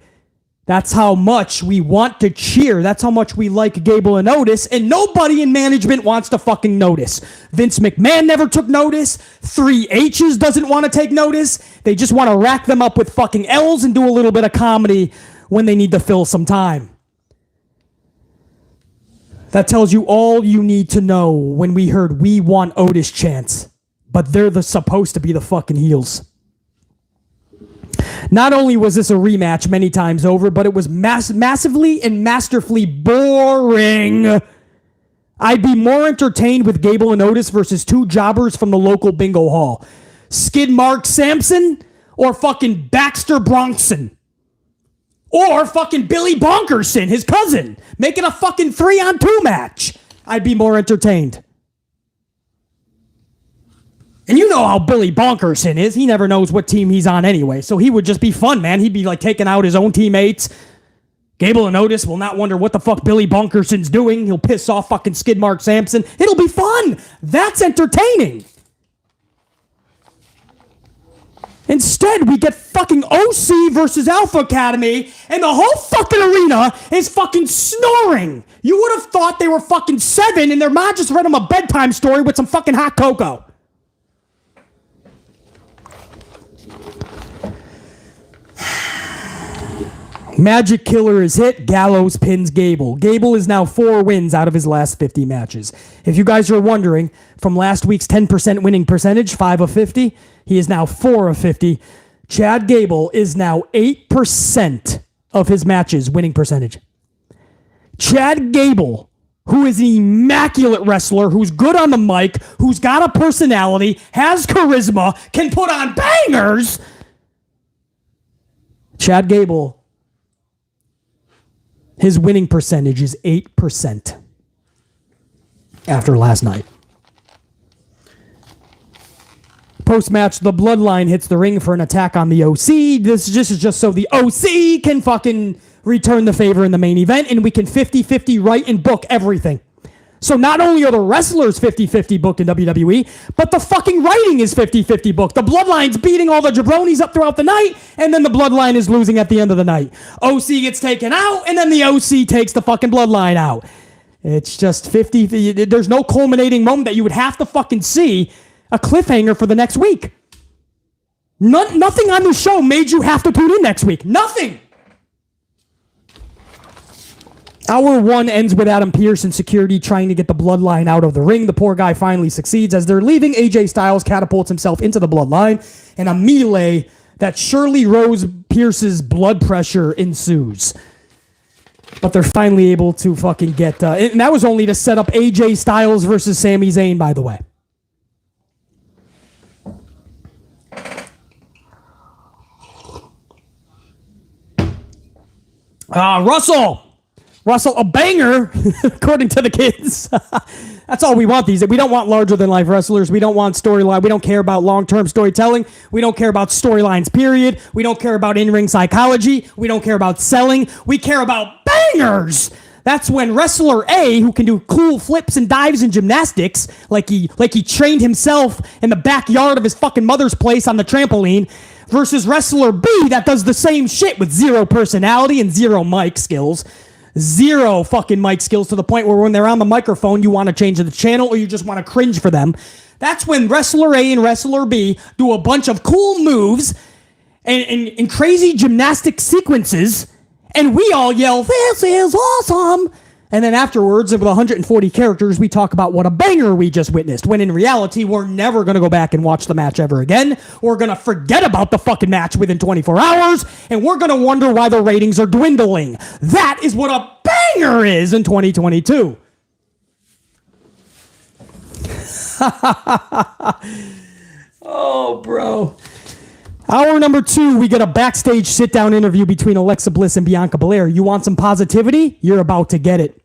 That's how much we want to cheer. That's how much we like Gable and Otis, and nobody in management wants to fucking notice. Vince McMahon never took notice. 3H's doesn't want to take notice. They just want to rack them up with fucking L's and do a little bit of comedy when they need to fill some time. That tells you all you need to know when we heard "We Want Otis" chants. But they're supposed to be the fucking heels. Not only was this a rematch many times over, but it was massively and masterfully boring. I'd be more entertained with Gable and Otis versus two jobbers from the local bingo hall. Skid Mark Sampson or fucking Baxter Bronson. Or fucking Billy Bonkerson, his cousin, making a fucking 3-on-2 match. I'd be more entertained. And you know how Billy Bonkerson is. He never knows what team he's on anyway. So he would just be fun, man. He'd be like taking out his own teammates. Gable and Otis will not wonder what the fuck Billy Bonkerson's doing. He'll piss off fucking Skid Mark Sampson. It'll be fun. That's entertaining. Instead, we get fucking OC versus Alpha Academy, and the whole fucking arena is fucking snoring. You would have thought they were fucking 7, and their mom just read them a bedtime story with some fucking hot cocoa. Magic Killer is hit. Gallows pins Gable. Gable is now 4 wins out of his last 50 matches. If you guys are wondering, from last week's 10% winning percentage, 5 of 50, he is now 4 of 50. Chad Gable is now 8% of his matches winning percentage. Chad Gable, who is an immaculate wrestler, who's good on the mic, who's got a personality, has charisma, can put on bangers. Chad Gable, his winning percentage is 8% after last night. Post-match, the Bloodline hits the ring for an attack on the OC. This is just so the OC can fucking return the favor in the main event, and we can 50-50 write and book everything. So not only are the wrestlers 50-50 booked in WWE, but the fucking writing is 50-50 booked. The Bloodline's beating all the jabronis up throughout the night, and then the Bloodline is losing at the end of the night. OC gets taken out, and then the OC takes the fucking Bloodline out. It's just 50. There's no culminating moment that you would have to fucking see a cliffhanger for the next week. Nothing on the show made you have to tune in next week. Nothing. Hour 1 ends with Adam Pearce and security trying to get the Bloodline out of the ring. The poor guy finally succeeds. As they're leaving, AJ Styles catapults himself into the Bloodline, and a melee that surely rose Pearce's blood pressure ensues. But they're finally able to fucking get... and that was only to set up AJ Styles versus Sami Zayn, by the way. Russell, a banger, according to the kids. That's all we want these days. We don't want larger-than-life wrestlers. We don't want storyline. We don't care about long-term storytelling. We don't care about storylines, period. We don't care about in-ring psychology. We don't care about selling. We care about bangers. That's when wrestler A, who can do cool flips and dives and gymnastics, like he trained himself in the backyard of his fucking mother's place on the trampoline, versus wrestler B that does the same shit with zero personality and zero mic skills. Zero fucking mic skills to the point where when they're on the microphone, you want to change the channel or you just want to cringe for them. That's when wrestler A and wrestler B do a bunch of cool moves and crazy gymnastic sequences, and we all yell, "This is awesome!" And then afterwards, with 140 characters, we talk about what a banger we just witnessed, when in reality, we're never going to go back and watch the match ever again. We're going to forget about the fucking match within 24 hours, and we're going to wonder why the ratings are dwindling. That is what a banger is in 2022. Oh, bro. Hour number 2, we get a backstage sit-down interview between Alexa Bliss and Bianca Belair. You want some positivity? You're about to get it.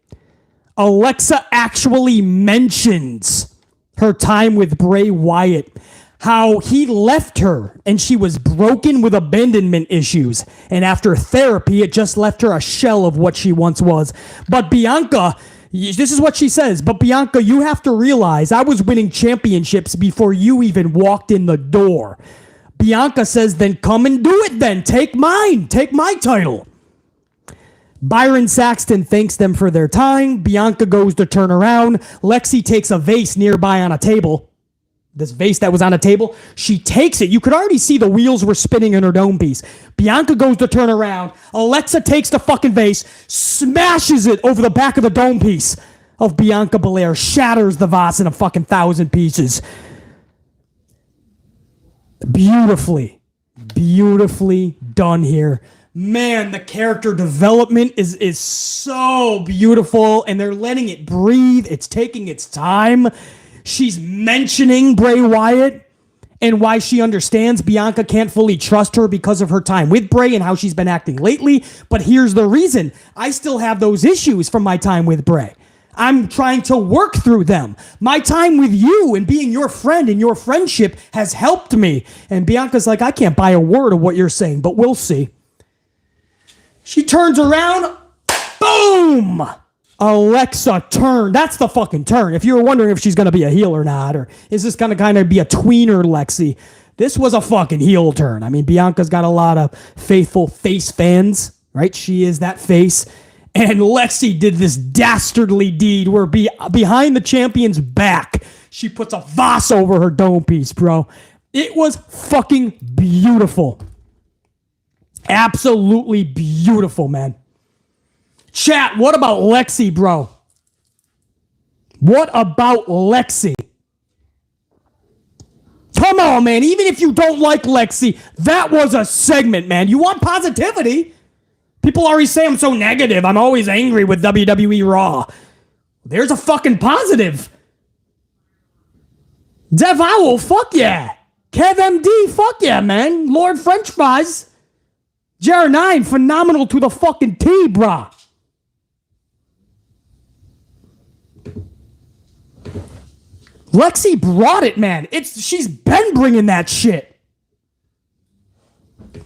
Alexa actually mentions her time with Bray Wyatt, how he left her and she was broken with abandonment issues. And after therapy, it just left her a shell of what she once was. But Bianca, this is what she says, "But Bianca, you have to realize I was winning championships before you even walked in the door." Bianca says, "Then come and do it then. Take mine. Take my title." Byron Saxton thanks them for their time. Bianca goes to turn around. Lexi takes a vase nearby on a table. This vase that was on a table, she takes it. You could already see the wheels were spinning in her dome piece. Bianca goes to turn around. Alexa takes the fucking vase, smashes it over the back of the dome piece of Bianca Belair, shatters the vase in a fucking 1,000 pieces. Beautifully done here. Man, the character development is so beautiful, and they're letting it breathe. It's taking its time. She's mentioning Bray Wyatt and why she understands Bianca can't fully trust her because of her time with Bray and how she's been acting lately. But here's the reason. I still have those issues from my time with Bray. I'm trying to work through them. My time with you and being your friend and your friendship has helped me. And Bianca's like, "I can't buy a word of what you're saying, but we'll see." She turns around. Boom! Alexa turn. That's the fucking turn. If you were wondering if she's going to be a heel or not, or is this going to kind of be a tweener Lexi, this was a fucking heel turn. I mean, Bianca's got a lot of faithful face fans, right? She is that face. And Lexi did this dastardly deed where behind the champion's back, she puts a vase over her dome piece, bro. It was fucking beautiful. Absolutely beautiful, man. Chat, what about Lexi, bro? What about Lexi? Come on, man. Even if you don't like Lexi, that was a segment, man. You want positivity? People always say I'm so negative. I'm always angry with WWE Raw. There's a fucking positive. Dev Owl, fuck yeah. Kev MD, fuck yeah, man. Lord French Fries. JR9, phenomenal to the fucking T, brah. Lexi brought it, man. She's been bringing that shit.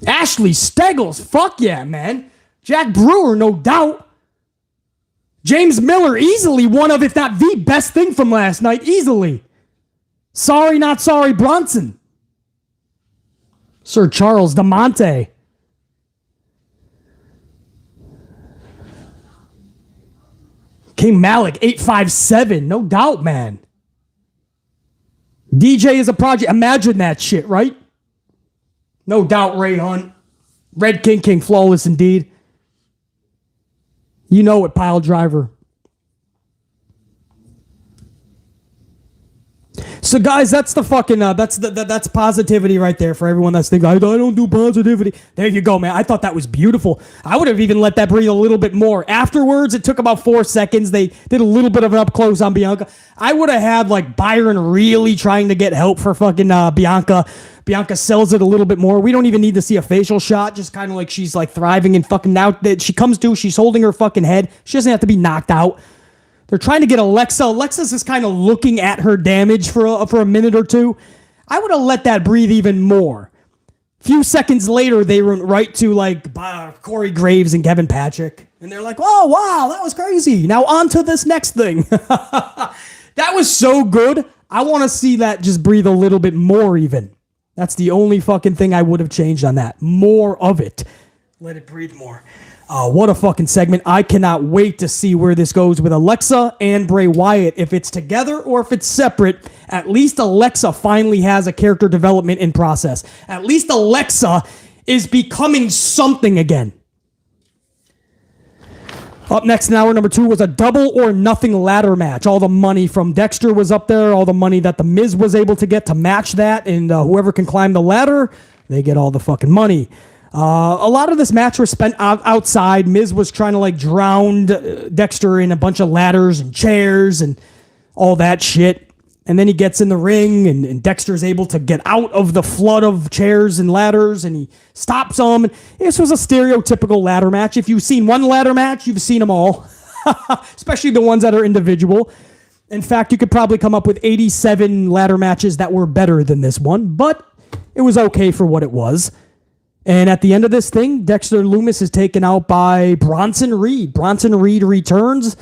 Ashley Steggles, fuck yeah, man. Jack Brewer, no doubt. James Miller, easily one of, if not the best thing from last night, easily. Sorry, not sorry, Bronson. Sir Charles DeMonte. King Malik, 857. No doubt, man. DJ is a project. Imagine that shit, right? No doubt, Ray Hunt. Red King, flawless indeed. You know it, Pile Driver. So, guys, that's the fucking that's positivity right there for everyone that's thinking I don't do positivity. There you go, man. I thought that was beautiful. I would have even let that breathe a little bit more. Afterwards, it took about 4 seconds. They did a little bit of an up close on Bianca. I would have had like Byron really trying to get help for fucking Bianca. Bianca sells it a little bit more. We don't even need to see a facial shot. Just kind of like she's like thriving and fucking now that she comes to, she's holding her fucking head. She doesn't have to be knocked out. They're trying to get Alexa. Alexa's just kind of looking at her damage for a minute or two. I would have let that breathe even more. A few seconds later, they went right to like Corey Graves and Kevin Patrick. And they're like, oh, wow, that was crazy. Now on to this next thing. That was so good. I want to see that just breathe a little bit more even. That's the only fucking thing I would have changed on that. More of it. Let it breathe more. What a fucking segment. I cannot wait to see where this goes with Alexa and Bray Wyatt. If it's together or if it's separate, at least Alexa finally has a character development in process. At least Alexa is becoming something again. Up next in hour number 2 was a double or nothing ladder match. All the money from Dexter was up there. All the money that The Miz was able to get to match that. And whoever can climb the ladder, they get all the fucking money. A lot of this match was spent outside. Miz was trying to like drown Dexter in a bunch of ladders and chairs and all that shit. And then he gets in the ring and Dexter's able to get out of the flood of chairs and ladders and he stops them. And this was a stereotypical ladder match. If you've seen one ladder match, you've seen them all, especially the ones that are individual. In fact, you could probably come up with 87 ladder matches that were better than this one, but it was okay for what it was. And at the end of this thing, Dexter Lumis is taken out by Bronson Reed. Bronson Reed returns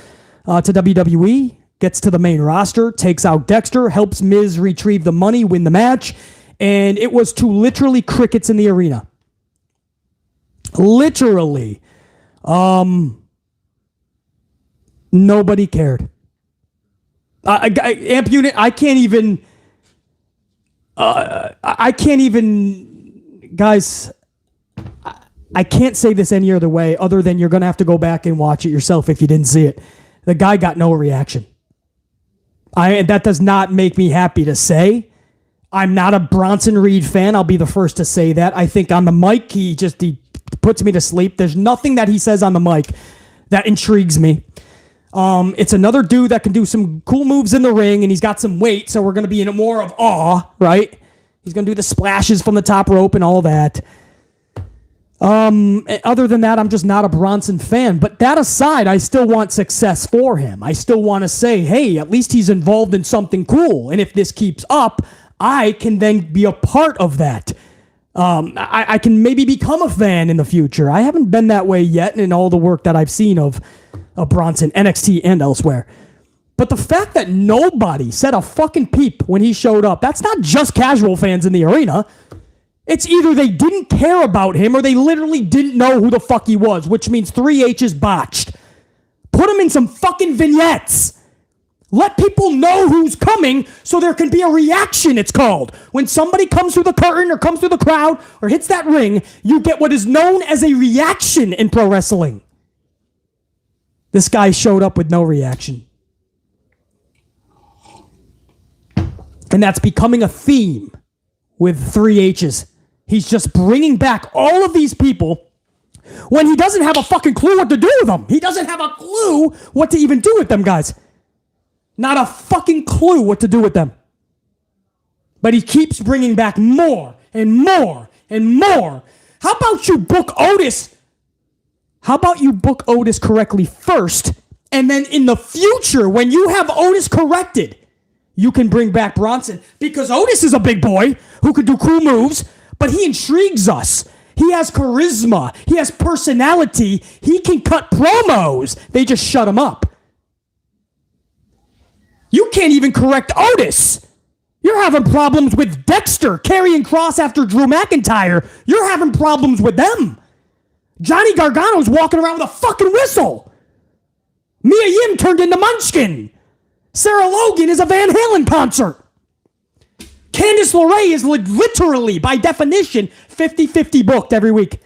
to WWE, gets to the main roster, takes out Dexter, helps Miz retrieve the money, win the match, and it was to literally crickets in the arena. Literally. Nobody cared. Amp Unit, I can't even, guys, I can't say this any other way other than you're going to have to go back and watch it yourself if you didn't see it. The guy got no reaction. That does not make me happy to say. I'm not a Bronson Reed fan. I'll be the first to say that. I think on the mic, he puts me to sleep. There's nothing that he says on the mic that intrigues me. It's another dude that can do some cool moves in the ring, and he's got some weight, so we're going to be in more of awe, right? He's going to do the splashes from the top rope and all that. Other than that, I'm just not a Bronson fan. But that aside, I still want success for him. I still want to say, hey, at least he's involved in something cool. And if this keeps up, I can then be a part of that. I can maybe become a fan in the future. I haven't been that way yet in all the work that I've seen of Bronson, NXT and elsewhere. But the fact that nobody said a fucking peep when he showed up, that's not just casual fans in the arena. It's either they didn't care about him or they literally didn't know who the fuck he was, which means 3H's botched. Put him in some fucking vignettes. Let people know who's coming so there can be a reaction, it's called. When somebody comes through the curtain or comes through the crowd or hits that ring, you get what is known as a reaction in pro wrestling. This guy showed up with no reaction. And that's becoming a theme with 3H's. He's just bringing back all of these people when he doesn't have a fucking clue what to do with them. He doesn't have a clue what to even do with them, guys. Not a fucking clue what to do with them. But he keeps bringing back more and more and more. How about you book Otis? How about you book Otis correctly first, and then in the future, when you have Otis corrected, you can bring back Bronson, because Otis is a big boy who could do cool moves, but he intrigues us. He has charisma. He has personality. He can cut promos. They just shut him up. You can't even correct Otis. You're having problems with Dexter carrying Cross after Drew McIntyre. You're having problems with them. Johnny Gargano's walking around with a fucking whistle. Mia Yim turned into Munchkin. Sarah Logan is a Van Halen concert. Candice LeRae is literally, by definition, 50-50 booked every week.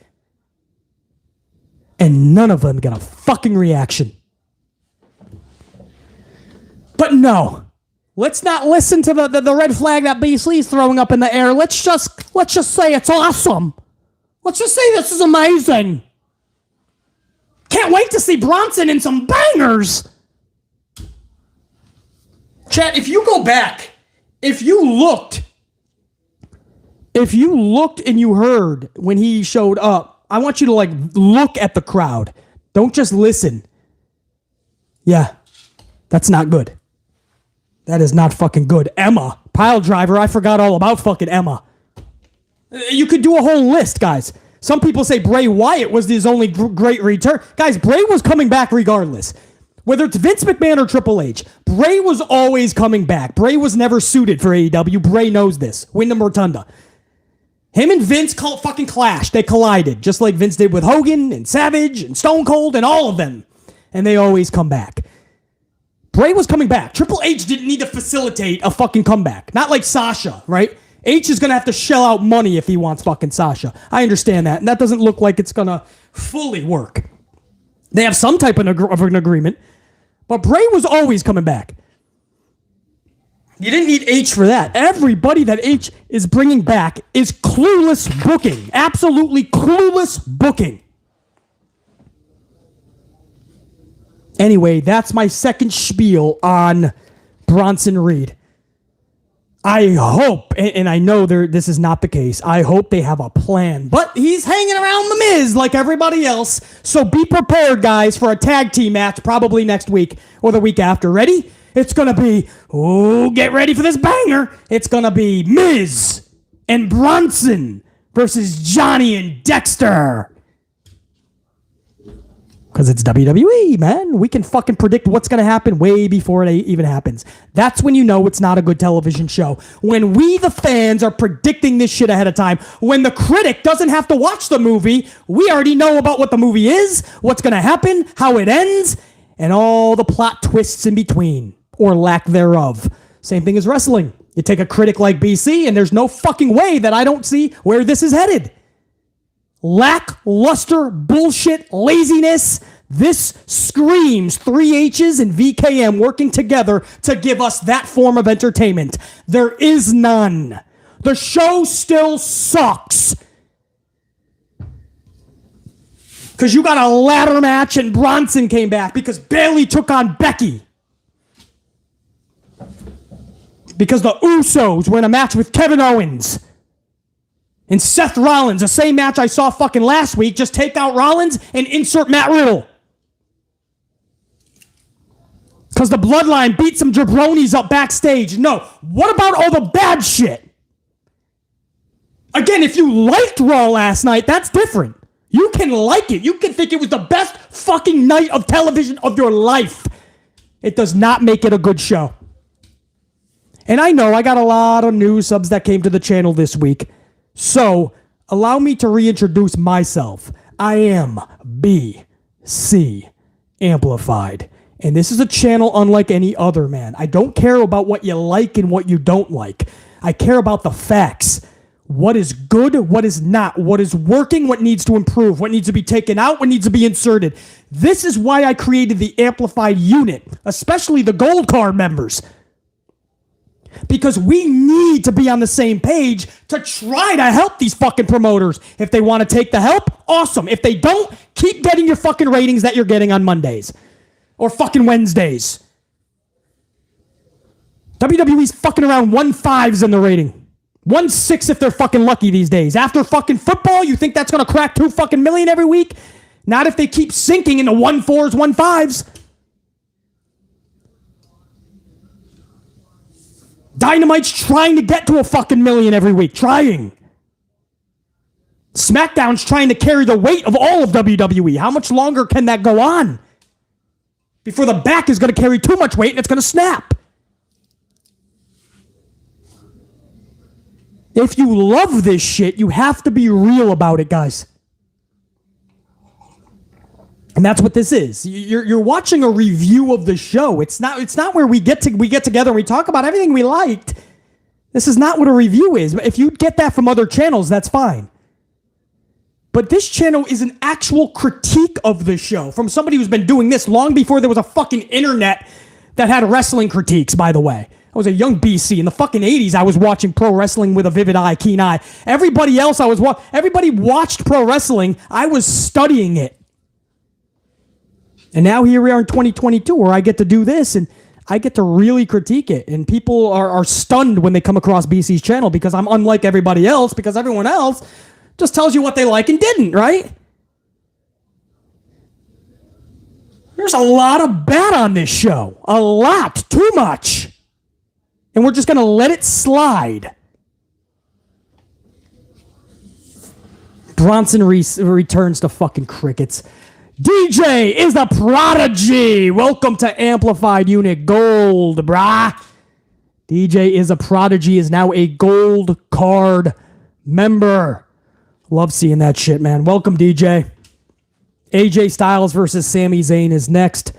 And none of them got a fucking reaction. But no, let's not listen to the red flag that BC is throwing up in the air. Let's just say it's awesome. Let's just say this is amazing. Can't wait to see Bronson in some bangers. Chat, if you go back, if you looked and you heard when he showed up, I want you to look at the crowd. Don't just listen. Yeah, that's not good. That is not fucking good. Emma, pile driver, I forgot all about fucking Emma. You could do a whole list, guys. Some people say Bray Wyatt was his only great return. Guys, Bray was coming back regardless. Whether it's Vince McMahon or Triple H, Bray was always coming back. Bray was never suited for AEW. Bray knows this. Wyndham Rotunda. Him and Vince fucking clashed. They collided, just like Vince did with Hogan and Savage and Stone Cold and all of them. And they always come back. Bray was coming back. Triple H didn't need to facilitate a fucking comeback. Not like Sasha, right? H is going to have to shell out money if he wants fucking Sasha. I understand that. And that doesn't look like it's going to fully work. They have some type of an agreement. But Bray was always coming back. You didn't need H for that. Everybody that H is bringing back is clueless booking. Absolutely clueless booking. Anyway, that's my second spiel on Bronson Reed. I hope, and I know this is not the case, I hope they have a plan. But he's hanging around The Miz like everybody else. So be prepared, guys, for a tag team match probably next week or the week after. Ready? It's going to be, get ready for this banger. It's going to be Miz and Bronson versus Johnny and Dexter. Because it's WWE, man. We can fucking predict what's going to happen way before it even happens. That's when you know it's not a good television show. When we, the fans, are predicting this shit ahead of time. When the critic doesn't have to watch the movie, we already know about what the movie is, what's going to happen, how it ends, and all the plot twists in between. Or lack thereof. Same thing as wrestling. You take a critic like BC, and there's no fucking way that I don't see where this is headed. Lackluster bullshit laziness. This screams 3H's and VKM working together to give us that form of entertainment. There is none. The show still sucks. Because you got a ladder match and Bronson came back because Bayley took on Becky. Because the Usos were in a match with Kevin Owens. And Seth Rollins, the same match I saw fucking last week, just take out Rollins and insert Matt Riddle. Because the Bloodline beat some jabronis up backstage. No, what about all the bad shit? Again, if you liked Raw last night, that's different. You can like it. You can think it was the best fucking night of television of your life. It does not make it a good show. And I know I got a lot of new subs that came to the channel this week. So, allow me to reintroduce myself. I am BC Amplified. And this is a channel unlike any other, man. I don't care about what you like and what you don't like. I care about the facts. What is good, what is not, what is working, what needs to improve, what needs to be taken out, what needs to be inserted. This is why I created the Amplified unit, especially the Gold Card members. Because we need to be on the same page to try to help these fucking promoters. If they want to take the help, awesome. If they don't, keep getting your fucking ratings that you're getting on Mondays. Or fucking Wednesdays. WWE's fucking around 1.5s in the rating. 1.6 if they're fucking lucky these days. After fucking football, you think that's going to crack 2 fucking million every week? Not if they keep sinking in the 1.4s, 1.5s. Dynamite's trying to get to a fucking million every week. Trying. SmackDown's trying to carry the weight of all of WWE. How much longer can that go on? Before the back is going to carry too much weight and it's going to snap. If you love this shit, you have to be real about it, guys. And that's what this is. You're watching a review of the show. It's not where we get together and we talk about everything we liked. This is not what a review is. If you get that from other channels, that's fine. But this channel is an actual critique of the show from somebody who's been doing this long before there was a fucking internet that had wrestling critiques, by the way. I was a young BC. In the fucking 80s, I was watching pro wrestling with a vivid eye, keen eye. Everybody else everybody watched pro wrestling. I was studying it. And now here we are in 2022 where I get to do this and I get to really critique it. And people are stunned when they come across BC's channel because I'm unlike everybody else, because everyone else just tells you what they like and didn't, right? There's a lot of bad on this show. A lot. Too much. And we're just going to let it slide. Bronson returns to fucking crickets. DJ is the prodigy. Welcome to Amplified Unit Gold, brah. DJ is a prodigy, is now a gold card member. Love seeing that shit, man. Welcome, DJ. AJ Styles versus Sami Zayn is next.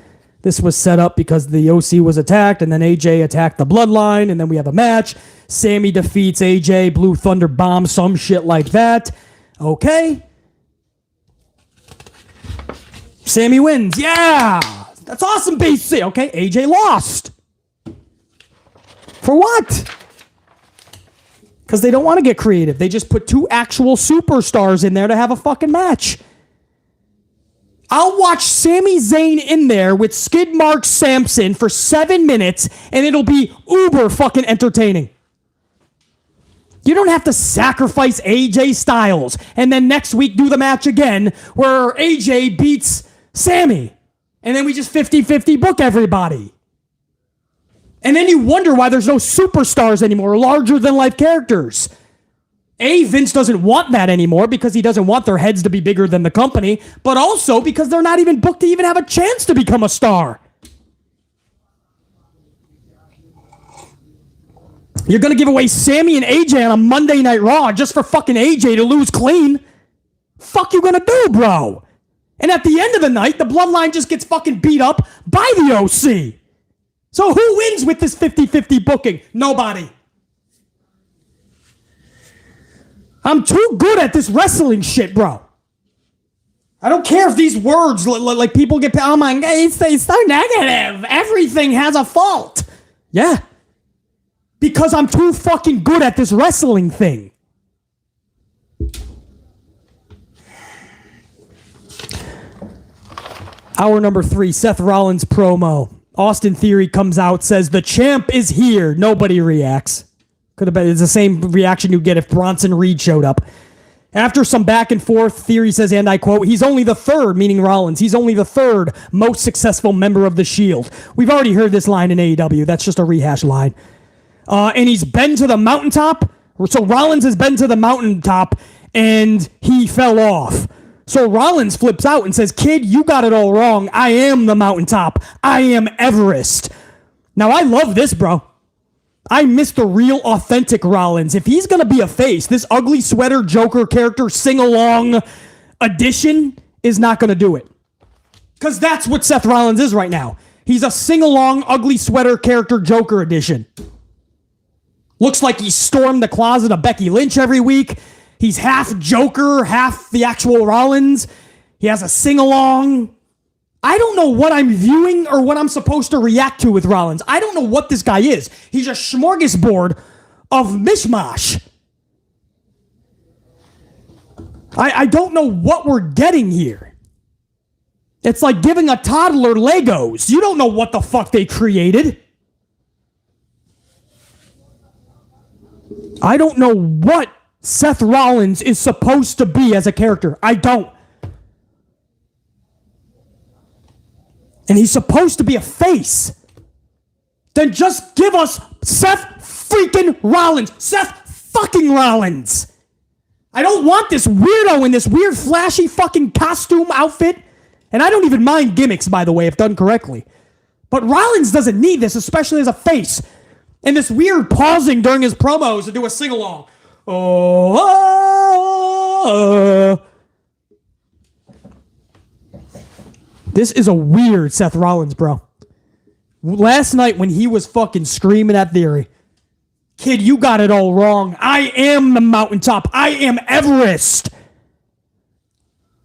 This was set up because the OC was attacked, and then AJ attacked the Bloodline, and then we have a match. Sami defeats AJ, Blue Thunder Bomb, some shit like that. Okay. Sami wins. Yeah. That's awesome, BC. Okay, AJ lost. For what? Because they don't want to get creative. They just put two actual superstars in there to have a fucking match. I'll watch Sami Zayn in there with Skid Mark Sampson for 7 minutes, and it'll be uber fucking entertaining. You don't have to sacrifice AJ Styles and then next week do the match again where AJ beats Sami. And then we just 50-50 book everybody. And then you wonder why there's no superstars anymore, larger than life characters. Vince doesn't want that anymore because he doesn't want their heads to be bigger than the company, but also because they're not even booked to even have a chance to become a star. You're going to give away Sami and AJ on a Monday Night Raw just for fucking AJ to lose clean? Fuck you going to do, bro? And at the end of the night, the Bloodline just gets fucking beat up by the OC. So who wins with this 50-50 booking? Nobody. I'm too good at this wrestling shit, bro. I don't care if these words, like people get, oh my God, it's so negative. Everything has a fault. Yeah. Because I'm too fucking good at this wrestling thing. Hour number 3, Seth Rollins promo. Austin Theory comes out, says, the champ is here. Nobody reacts. Could have been, it's the same reaction you get if Bronson Reed showed up. After some back and forth, Theory says, and I quote, he's only the third, meaning Rollins, he's only the third most successful member of the Shield. We've already heard this line in AEW. That's just a rehash line. And he's been to the mountaintop. So Rollins has been to the mountaintop and he fell off. So Rollins flips out and says, kid, you got it all wrong. I am the mountaintop. I am Everest. Now, I love this, bro. I miss the real, authentic Rollins. If he's going to be a face, this ugly sweater Joker character sing-along edition is not going to do it. Because that's what Seth Rollins is right now. He's a sing-along, ugly sweater character Joker edition. Looks like he stormed the closet of Becky Lynch every week. He's half Joker, half the actual Rollins. He has a sing-along. I don't know what I'm viewing or what I'm supposed to react to with Rollins. I don't know what this guy is. He's a smorgasbord of mishmash. I don't know what we're getting here. It's like giving a toddler Legos. You don't know what the fuck they created. I don't know what Seth Rollins is supposed to be as a character. I don't. And he's supposed to be a face. Then just give us Seth freaking Rollins. Seth fucking Rollins. I don't want this weirdo in this weird flashy fucking costume outfit. And I don't even mind gimmicks, by the way, if done correctly. But Rollins doesn't need this, especially as a face. And this weird pausing during his promos to do a sing-along. Oh. This is a weird Seth Rollins, bro. Last night when he was fucking screaming at Theory, kid, you got it all wrong. I am the mountaintop. I am Everest.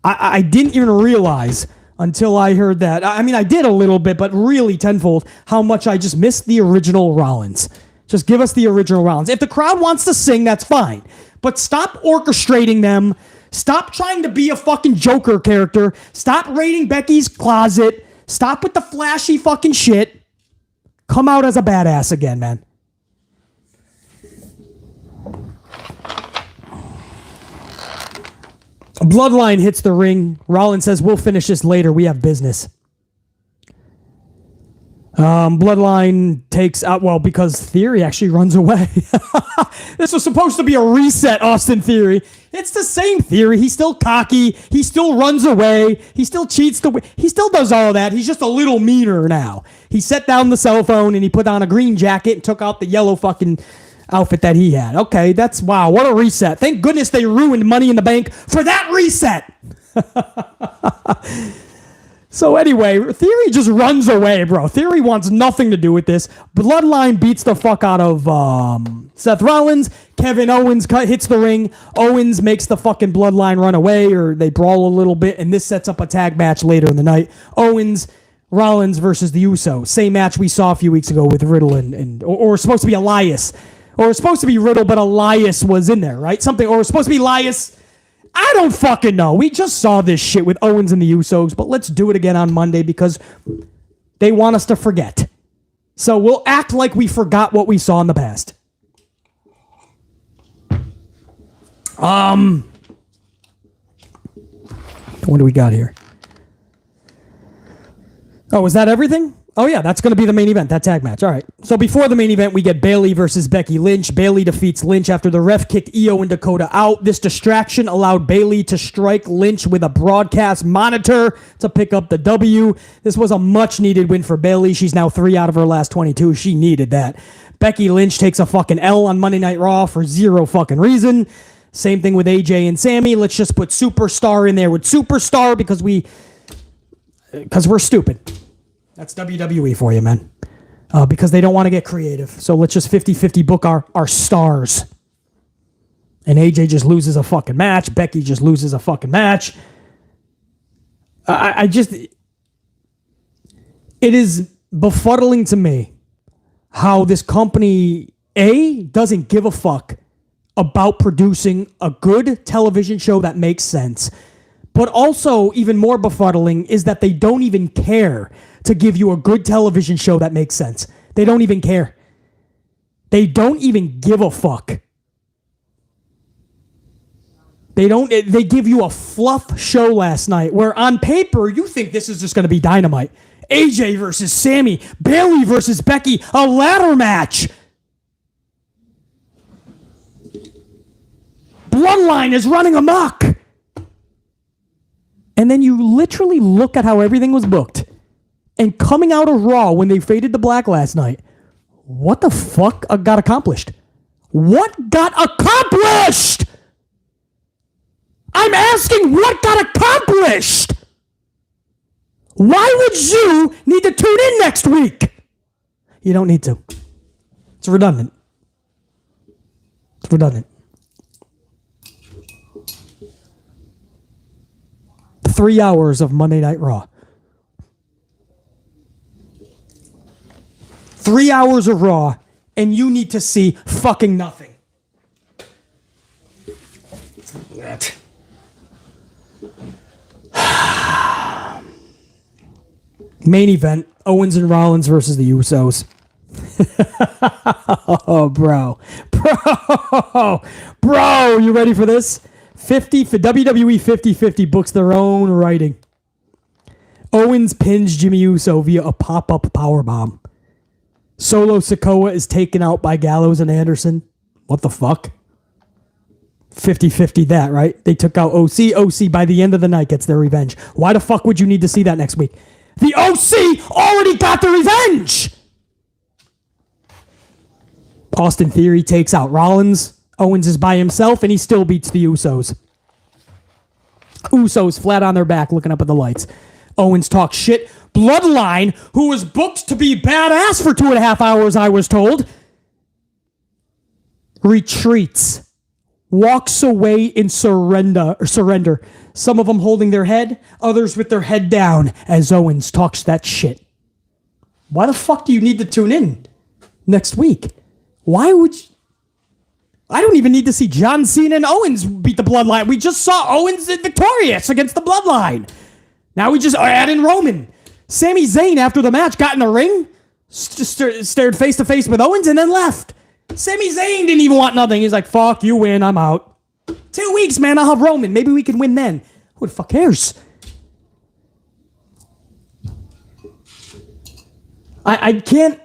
I didn't even realize until I heard that. I mean, I did a little bit, but really tenfold how much I just missed the original Rollins. Just give us the original Rollins. If the crowd wants to sing, that's fine. But stop orchestrating them. Stop trying to be a fucking Joker character. Stop raiding Becky's closet. Stop with the flashy fucking shit. Come out as a badass again, man. Bloodline hits the ring. Rollins says, we'll finish this later. We have business. Bloodline takes out, well, because Theory actually runs away. This was supposed to be a reset, Austin Theory. It's the same Theory. He's still cocky. He still runs away. He still cheats. He still does all of that. He's just a little meaner now. He set down the cell phone and he put on a green jacket and took out the yellow fucking outfit that he had. Okay, that's, wow, what a reset. Thank goodness they ruined Money in the Bank for that reset. So anyway, Theory just runs away, bro. Theory wants nothing to do with this. Bloodline beats the fuck out of Seth Rollins. Kevin Owens hits the ring. Owens makes the fucking Bloodline run away, or they brawl a little bit, and this sets up a tag match later in the night. Rollins versus the Usos. Same match we saw a few weeks ago with Riddle or supposed to be Elias. Or it's supposed to be Riddle, but Elias was in there, right? Something, or it's supposed to be Elias. I don't fucking know. We just saw this shit with Owens and the Usos, but let's do it again on Monday because they want us to forget. So we'll act like we forgot what we saw in the past. What do we got here? Oh, is that everything? Oh, yeah, that's going to be the main event, that tag match. All right. So before the main event, we get Bayley versus Becky Lynch. Bayley defeats Lynch after the ref kicked Io and Dakota out. This distraction allowed Bayley to strike Lynch with a broadcast monitor to pick up the W. This was a much-needed win for Bayley. She's now 3 out of her last 22. She needed that. Becky Lynch takes a fucking L on Monday Night Raw for zero fucking reason. Same thing with AJ and Sami. Let's just put Superstar in there with Superstar because we're stupid. That's WWE for you, man. Because they don't want to get creative. So let's just 50-50 book our stars. And AJ just loses a fucking match. Becky just loses a fucking match. It is befuddling to me how this company, A, doesn't give a fuck about producing a good television show that makes sense. But also, even more befuddling is that they don't even care to give you a good television show that makes sense. They don't even care. They don't even give a fuck. They give you a fluff show last night where on paper you think this is just going to be dynamite. AJ versus Sami, Bayley versus Becky, a ladder match. Bloodline is running amok. And then you literally look at how everything was booked. And coming out of Raw when they faded to black last night, what the fuck got accomplished? What got accomplished? I'm asking what got accomplished? Why would you need to tune in next week? You don't need to. It's redundant. It's redundant. 3 hours of Monday Night Raw. 3 hours of Raw, and you need to see fucking nothing. That. Main event, Owens and Rollins versus the Usos. Oh, bro, you ready for this? WWE 50-50 books their own writing. Owens pins Jimmy Uso via a pop-up powerbomb. Solo Sikoa is taken out by Gallows and Anderson. What the fuck? 50-50 that, right? They took out OC. OC by the end of the night gets their revenge. Why the fuck would you need to see that next week? The OC already got the revenge! Austin Theory takes out Rollins. Owens is by himself, and he still beats the Usos. Usos flat on their back looking up at the lights. Owens talks shit. Bloodline, who was booked to be badass for 2.5 hours, I was told, retreats. Walks away in surrender. Some of them holding their head, others with their head down as Owens talks that shit. Why the fuck do you need to tune in next week? Why would you? I don't even need to see John Cena and Owens beat the Bloodline. We just saw Owens victorious against the Bloodline. Now we just add in Roman. Sami Zayn, after the match, got in the ring, stared face to face with Owens, and then left. Sami Zayn didn't even want nothing. He's like, fuck, you win, I'm out. 2 weeks, man, I'll have Roman. Maybe we can win then. Who the fuck cares? I can't...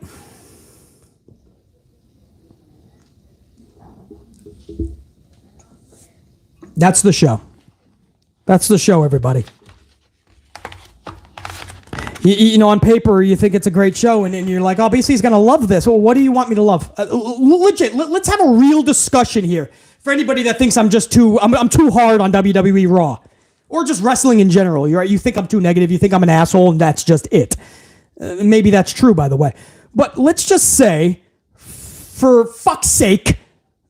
That's the show. That's the show, everybody. You know, on paper, you think it's a great show, and you're like, oh, BC's going to love this. Well, what do you want me to love? Legit, let's have a real discussion here. For anybody that thinks I'm too hard on WWE Raw, or just wrestling in general. You're right. You think I'm too negative. You think I'm an asshole, and that's just it. Maybe that's true, by the way. But let's just say, for fuck's sake,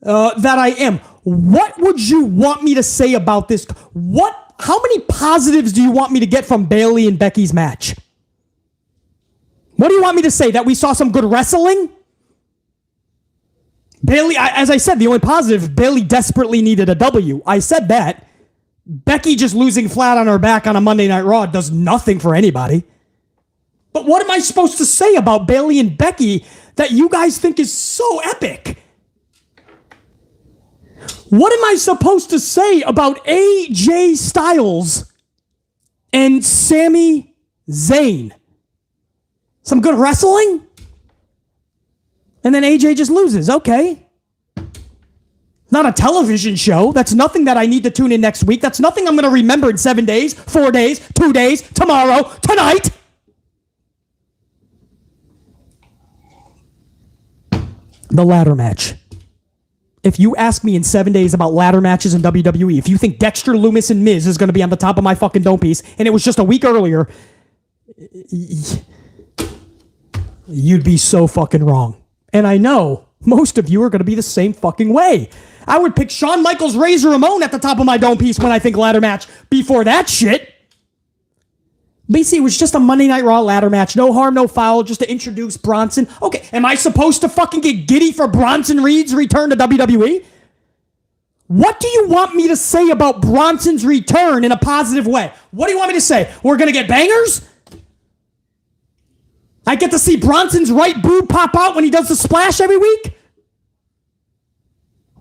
that I am. What would you want me to say about this? How many positives do you want me to get from Bayley and Becky's match? What do you want me to say? That we saw some good wrestling? Bayley, as I said, the only positive, Bayley desperately needed a W. I said that. Becky just losing flat on her back on a Monday Night Raw does nothing for anybody. But what am I supposed to say about Bayley and Becky that you guys think is so epic? What am I supposed to say about AJ Styles and Sami Zayn? Some good wrestling? And then AJ just loses. Okay. Not a television show. That's nothing that I need to tune in next week. That's nothing I'm going to remember in 7 days, 4 days, 2 days, tomorrow, tonight. The ladder match. If you ask me in 7 days about ladder matches in WWE, if you think Dexter, Lumis, and Miz is going to be on the top of my fucking dome piece, and it was just a week earlier, you'd be so fucking wrong. And I know most of you are going to be the same fucking way. I would pick Shawn Michaels, Razor Ramon at the top of my dome piece when I think ladder match before that shit. Basically, it was just a Monday Night Raw ladder match. No harm, no foul, just to introduce Bronson. Okay, am I supposed to fucking get giddy for Bronson Reed's return to WWE? What do you want me to say about Bronson's return in a positive way? What do you want me to say? We're going to get bangers? I get to see Bronson's right boob pop out when he does the splash every week?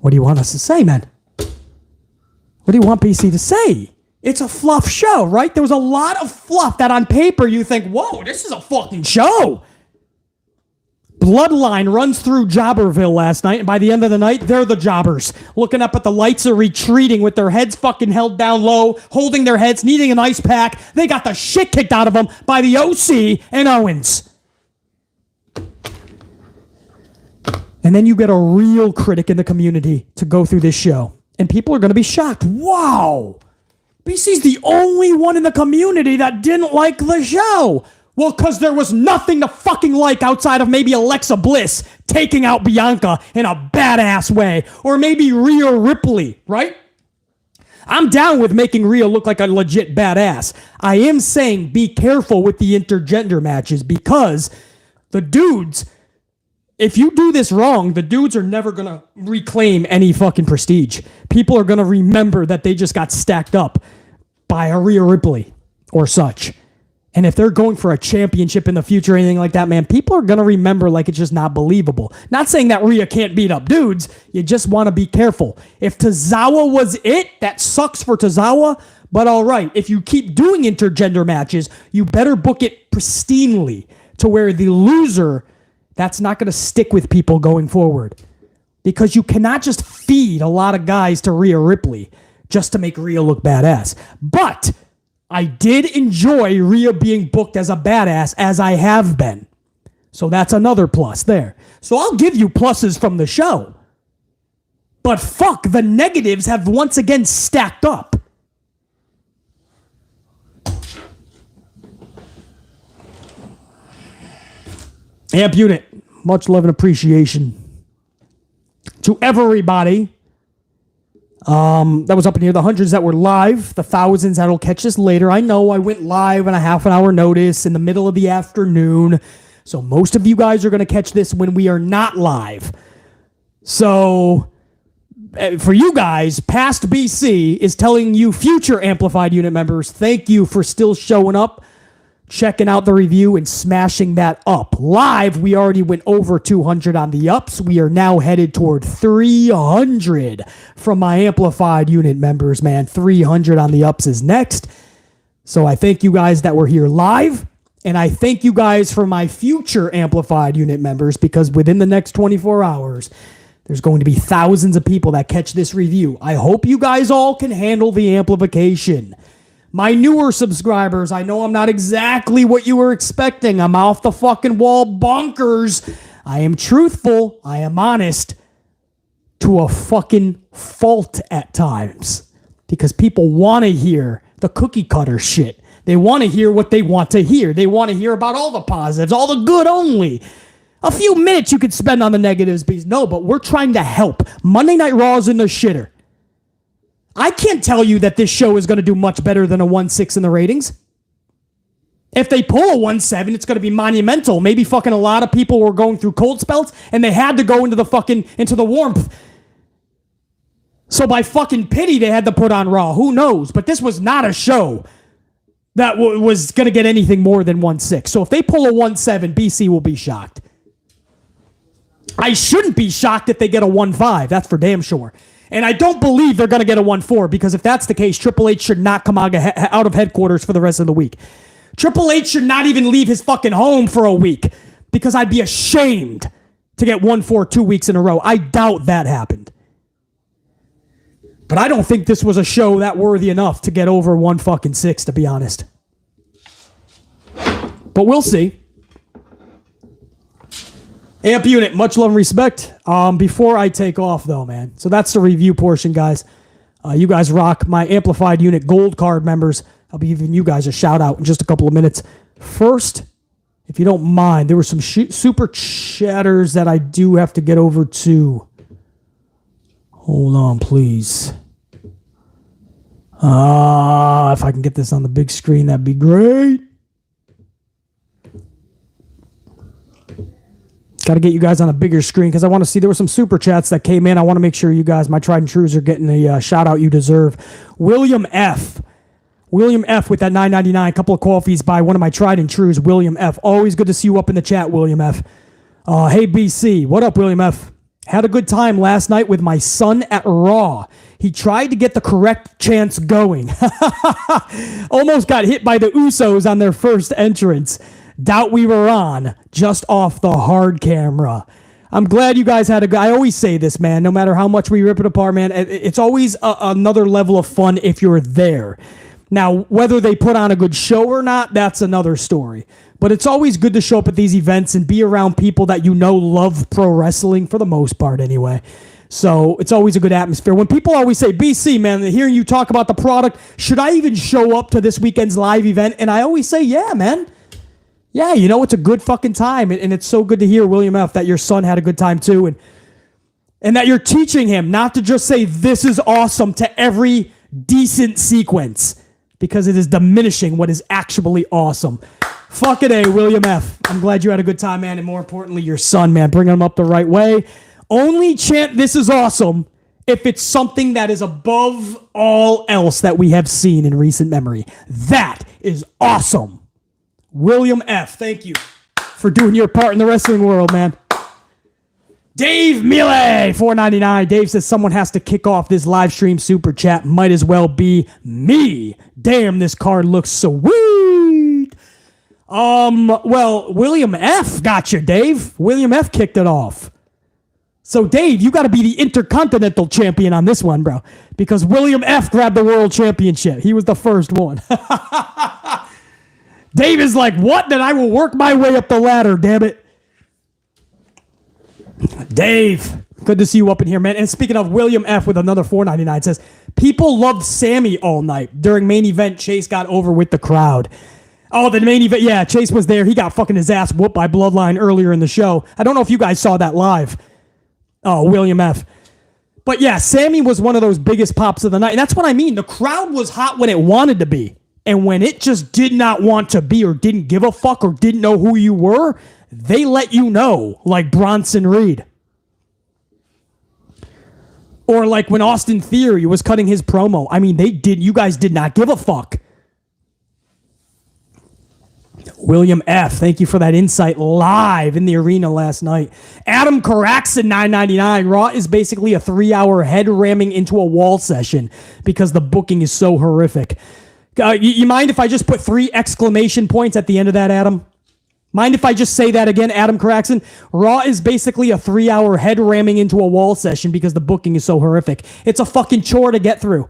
What do you want us to say, man? What do you want BC to say? It's a fluff show, right? There was a lot of fluff that on paper you think, whoa, this is a fucking show. Bloodline runs through Jobberville last night, and by the end of the night, they're the jobbers. Looking up at the lights or retreating with their heads fucking held down low, holding their heads, needing an ice pack. They got the shit kicked out of them by the OC and Owens. And then you get a real critic in the community to go through this show. And people are going to be shocked. Wow. BC's the only one in the community that didn't like the show. Well, because there was nothing to fucking like outside of maybe Alexa Bliss taking out Bianca in a badass way. Or maybe Rhea Ripley, right? I'm down with making Rhea look like a legit badass. I am saying be careful with the intergender matches because the dudes, if you do this wrong, the dudes are never going to reclaim any fucking prestige. People are going to remember that they just got stacked up by a Rhea Ripley or such. And if they're going for a championship in the future or anything like that, man, people are going to remember like it's just not believable. Not saying that Rhea can't beat up dudes. You just want to be careful. If Tozawa was it, that sucks for Tozawa. But all right, if you keep doing intergender matches, you better book it pristinely to where the loser, that's not going to stick with people going forward. Because you cannot just feed a lot of guys to Rhea Ripley just to make Rhea look badass. But I did enjoy Rhea being booked as a badass as I have been. So that's another plus there. So I'll give you pluses from the show. But fuck, the negatives have once again stacked up. Amp Unit, much love and appreciation to everybody that was up in here, the hundreds that were live, the thousands that'll catch this later. I know I went live on a half an hour notice in the middle of the afternoon, so most of you guys are going to catch this when we are not live. So for you guys, past BC is telling you future Amplified Unit members, thank you for still showing up, checking out the review, and smashing that up. Live, we already went over 200 on the ups. We are now headed toward 300 from my Amplified Unit members, man. 300 on the ups is next. So I thank you guys that were here live, and I thank you guys for my future Amplified Unit members, because within the next 24 hours, there's going to be thousands of people that catch this review. I hope you guys all can handle the amplification. My newer subscribers, I know I'm not exactly what you were expecting. I'm off the fucking wall bonkers. I am truthful. I am honest to a fucking fault at times. Because people want to hear the cookie cutter shit. They want to hear what they want to hear. They want to hear about all the positives, all the good only. A few minutes you could spend on the negatives. No, but we're trying to help. Monday Night Raw is in the shitter. I can't tell you that this show is going to do much better than a 1.6 in the ratings. If they pull a 1.7, it's going to be monumental. Maybe fucking a lot of people were going through cold spells and they had to go into the warmth. So by fucking pity, they had to put on Raw. Who knows? But this was not a show that was going to get anything more than 1.6. So if they pull a 1.7, BC will be shocked. I shouldn't be shocked if they get a 1.5. That's for damn sure. And I don't believe they're going to get a 1.4, because if that's the case, Triple H should not come out of headquarters for the rest of the week. Triple H should not even leave his fucking home for a week, because I'd be ashamed to get 1.4 2 weeks in a row. I doubt that happened. But I don't think this was a show that worthy enough to get over 1.6, to be honest. But we'll see. Amp Unit, much love and respect. Before I take off, though, man. So that's the review portion, guys. You guys rock. My Amplified Unit Gold Card members, I'll be giving you guys a shout-out in just a couple of minutes. First, if you don't mind, there were some super chatters that I do have to get over to. Hold on, please. If I can get this on the big screen, that'd be great. Got to get you guys on a bigger screen because I want to see. There were some super chats that came in. I want to make sure you guys, my tried and trues, are getting the shout out you deserve. William F. William F. with that $9.99. Couple of coffees by one of my tried and trues, William F. Always good to see you up in the chat, William F. Hey, BC. What up, William F.? Had a good time last night with my son at Raw. He tried to get the correct chants going. Almost got hit by the Usos on their first entrance. Doubt we were on, just off the hard camera. I'm glad you guys had a good... I always say this, man, no matter how much we rip it apart, man, it's always another level of fun if you're there. Now, whether they put on a good show or not, that's another story. But it's always good to show up at these events and be around people that you know love pro wrestling, for the most part anyway. So it's always a good atmosphere. When people always say, BC, man, hearing you talk about the product, should I even show up to this weekend's live event? And I always say, yeah, man. Yeah, you know, it's a good fucking time. And it's so good to hear, William F., that your son had a good time too. And that you're teaching him not to just say, this is awesome, to every decent sequence. Because it is diminishing what is actually awesome. Fuck it, William F. I'm glad you had a good time, man. And more importantly, your son, man. Bringing him up the right way. Only chant this is awesome if it's something that is above all else that we have seen in recent memory. That is awesome. William F., thank you for doing your part in the wrestling world, man. Dave Mille, $4.99. Dave says someone has to kick off this live stream super chat. Might as well be me. Damn, this card looks sweet. Well, William F. got you, Dave. William F. kicked it off. So, Dave, you got to be the Intercontinental Champion on this one, bro. Because William F. grabbed the World Championship. He was the first one. Dave is like, what? Then I will work my way up the ladder, damn it. Dave, Good to see you up in here, man. And speaking of, William F. with another $4.99 says, people loved Sami all night. During main event, Chase got over with the crowd. Oh, the main event. Yeah, Chase was there. He got fucking his ass whooped by Bloodline earlier in the show. I don't know if you guys saw that live. Oh, William F. But yeah, Sami was one of those biggest pops of the night. And that's what I mean. The crowd was hot when it wanted to be. And when it just did not want to be or didn't give a fuck or didn't know who you were, they let you know, like Bronson Reed. Or like when Austin Theory was cutting his promo. I mean, you guys did not give a fuck. William F., thank you for that insight live in the arena last night. Adam Caraxon, $9.99. Raw is basically a 3-hour head ramming into a wall session because the booking is so horrific. You mind if I just put 3 exclamation points at the end of that, Adam? Mind if I just say that again, Adam Caraxon? Raw is basically a 3-hour head ramming into a wall session because the booking is so horrific. It's a fucking chore to get through.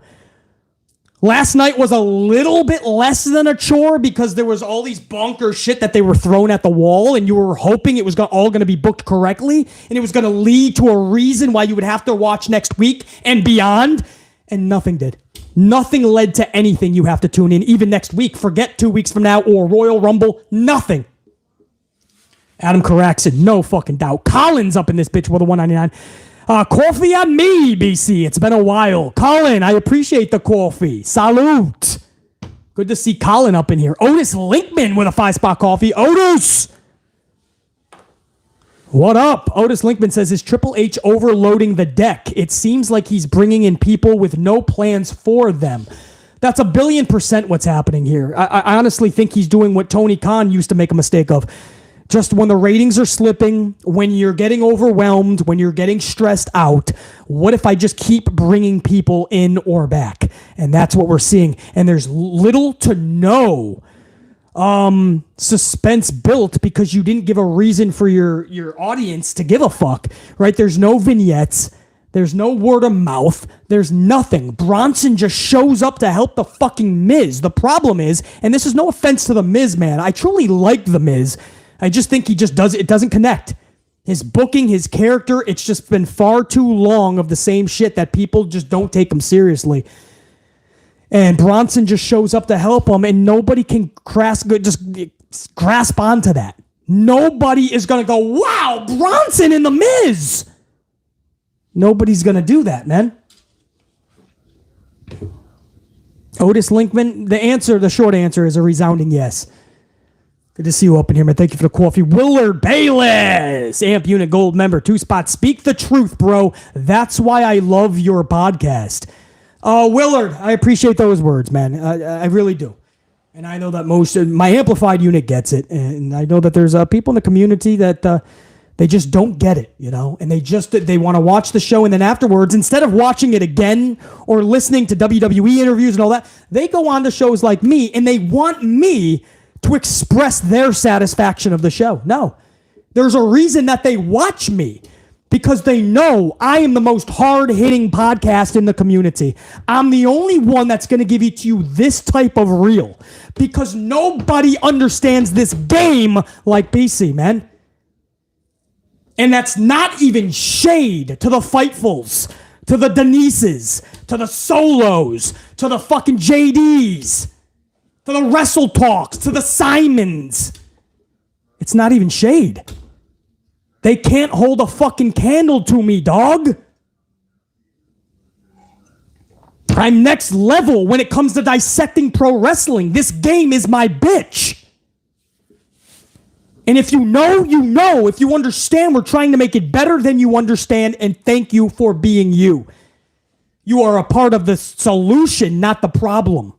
Last night was a little bit less than a chore because there was all these bonker shit that they were throwing at the wall and you were hoping it was all going to be booked correctly and it was going to lead to a reason why you would have to watch next week and beyond, and nothing did. Nothing led to anything you have to tune in, even next week. Forget 2 weeks from now or Royal Rumble. Nothing. Adam Caraxon, no fucking doubt. Colin's up in this bitch with a $1.99. Coffee on me, BC. It's been a while. Colin, I appreciate the coffee. Salute. Good to see Colin up in here. Otis Linkman with a 5-spot coffee. Otis! What up? Otis Linkman says, is Triple H overloading the deck? It seems like he's bringing in people with no plans for them. That's 1,000,000,000% what's happening here. I honestly think he's doing what Tony Khan used to make a mistake of. Just when the ratings are slipping, when you're getting overwhelmed, when you're getting stressed out, what if I just keep bringing people in or back? And that's what we're seeing. And there's little to no suspense built because you didn't give a reason for your audience to give a fuck, right? There's no vignettes. There's no word of mouth. There's nothing. Bronson just shows up to help the fucking Miz. The problem is, and this is no offense to the Miz, man. I truly like the Miz. I just think he just it doesn't connect. His booking, his character, it's just been far too long of the same shit that people just don't take him seriously. And Bronson just shows up to help him, and nobody can just grasp onto that. Nobody is going to go, wow, Bronson in the Miz. Nobody's going to do that, man. Otis Linkman, the short answer is a resounding yes. Good to see you up in here, man. Thank you for the coffee. Willard Bayless, Amp Unit Gold member, 2-spot. Speak the truth, bro. That's why I love your podcast. Willard, I appreciate those words, man. I really do. And I know that my amplified unit gets it. And I know that there's people in the community that they just don't get it, you know? And they want to watch the show, and then afterwards, instead of watching it again or listening to WWE interviews and all that, they go on to shows like me, and they want me to express their satisfaction of the show. No. There's a reason that they watch me, because they know I am the most hard-hitting podcast in the community. I'm the only one that's going to give it to you this type of reel, because nobody understands this game like BC, man. And that's not even shade to the Fightfuls, to the Denises, to the Solos, to the fucking JDs, to the Wrestle Talks, to the Simons. It's not even shade. They can't hold a fucking candle to me, dog. I'm next level when it comes to dissecting pro wrestling. This game is my bitch. And if you know, you know. If you understand, we're trying to make it better than you understand, and thank you for being you. You are a part of the solution, not the problem.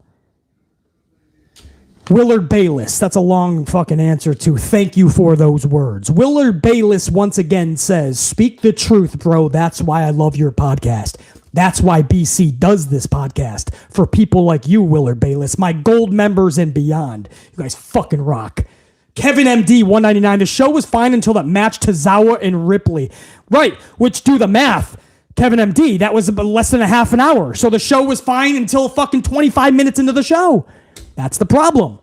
Willard Bayless. That's a long fucking answer to thank you for those words. Willard Bayless once again says, speak the truth, bro. That's why I love your podcast. That's why BC does this podcast. For people like you, Willard Bayless, my gold members and beyond. You guys fucking rock. Kevin MD, $1.99. The show was fine until that match Tozawa and Ripley. Right, which do the math. Kevin MD, that was less than a half an hour. So the show was fine until fucking 25 minutes into the show. That's the problem.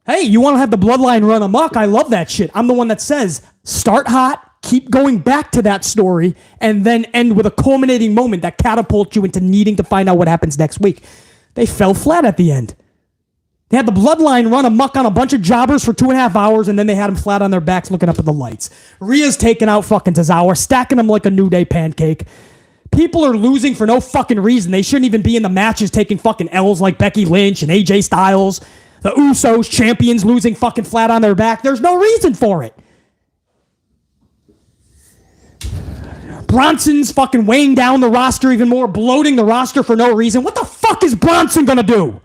Hey, you want to have the bloodline run amok? I love that shit. I'm the one that says, start hot, keep going back to that story and then end with a culminating moment that catapults you into needing to find out what happens next week. They fell flat at the end. They had the Bloodline run amok on a bunch of jobbers for 2.5 hours, and then they had them flat on their backs looking up at the lights. Rhea's taking out fucking Tozawa, stacking them like a New Day pancake. People are losing for no fucking reason. They shouldn't even be in the matches taking fucking L's like Becky Lynch and AJ Styles. The Usos, champions, losing fucking flat on their back. There's no reason for it. Bronson's fucking weighing down the roster even more, bloating the roster for no reason. What the fuck is Bronson gonna do?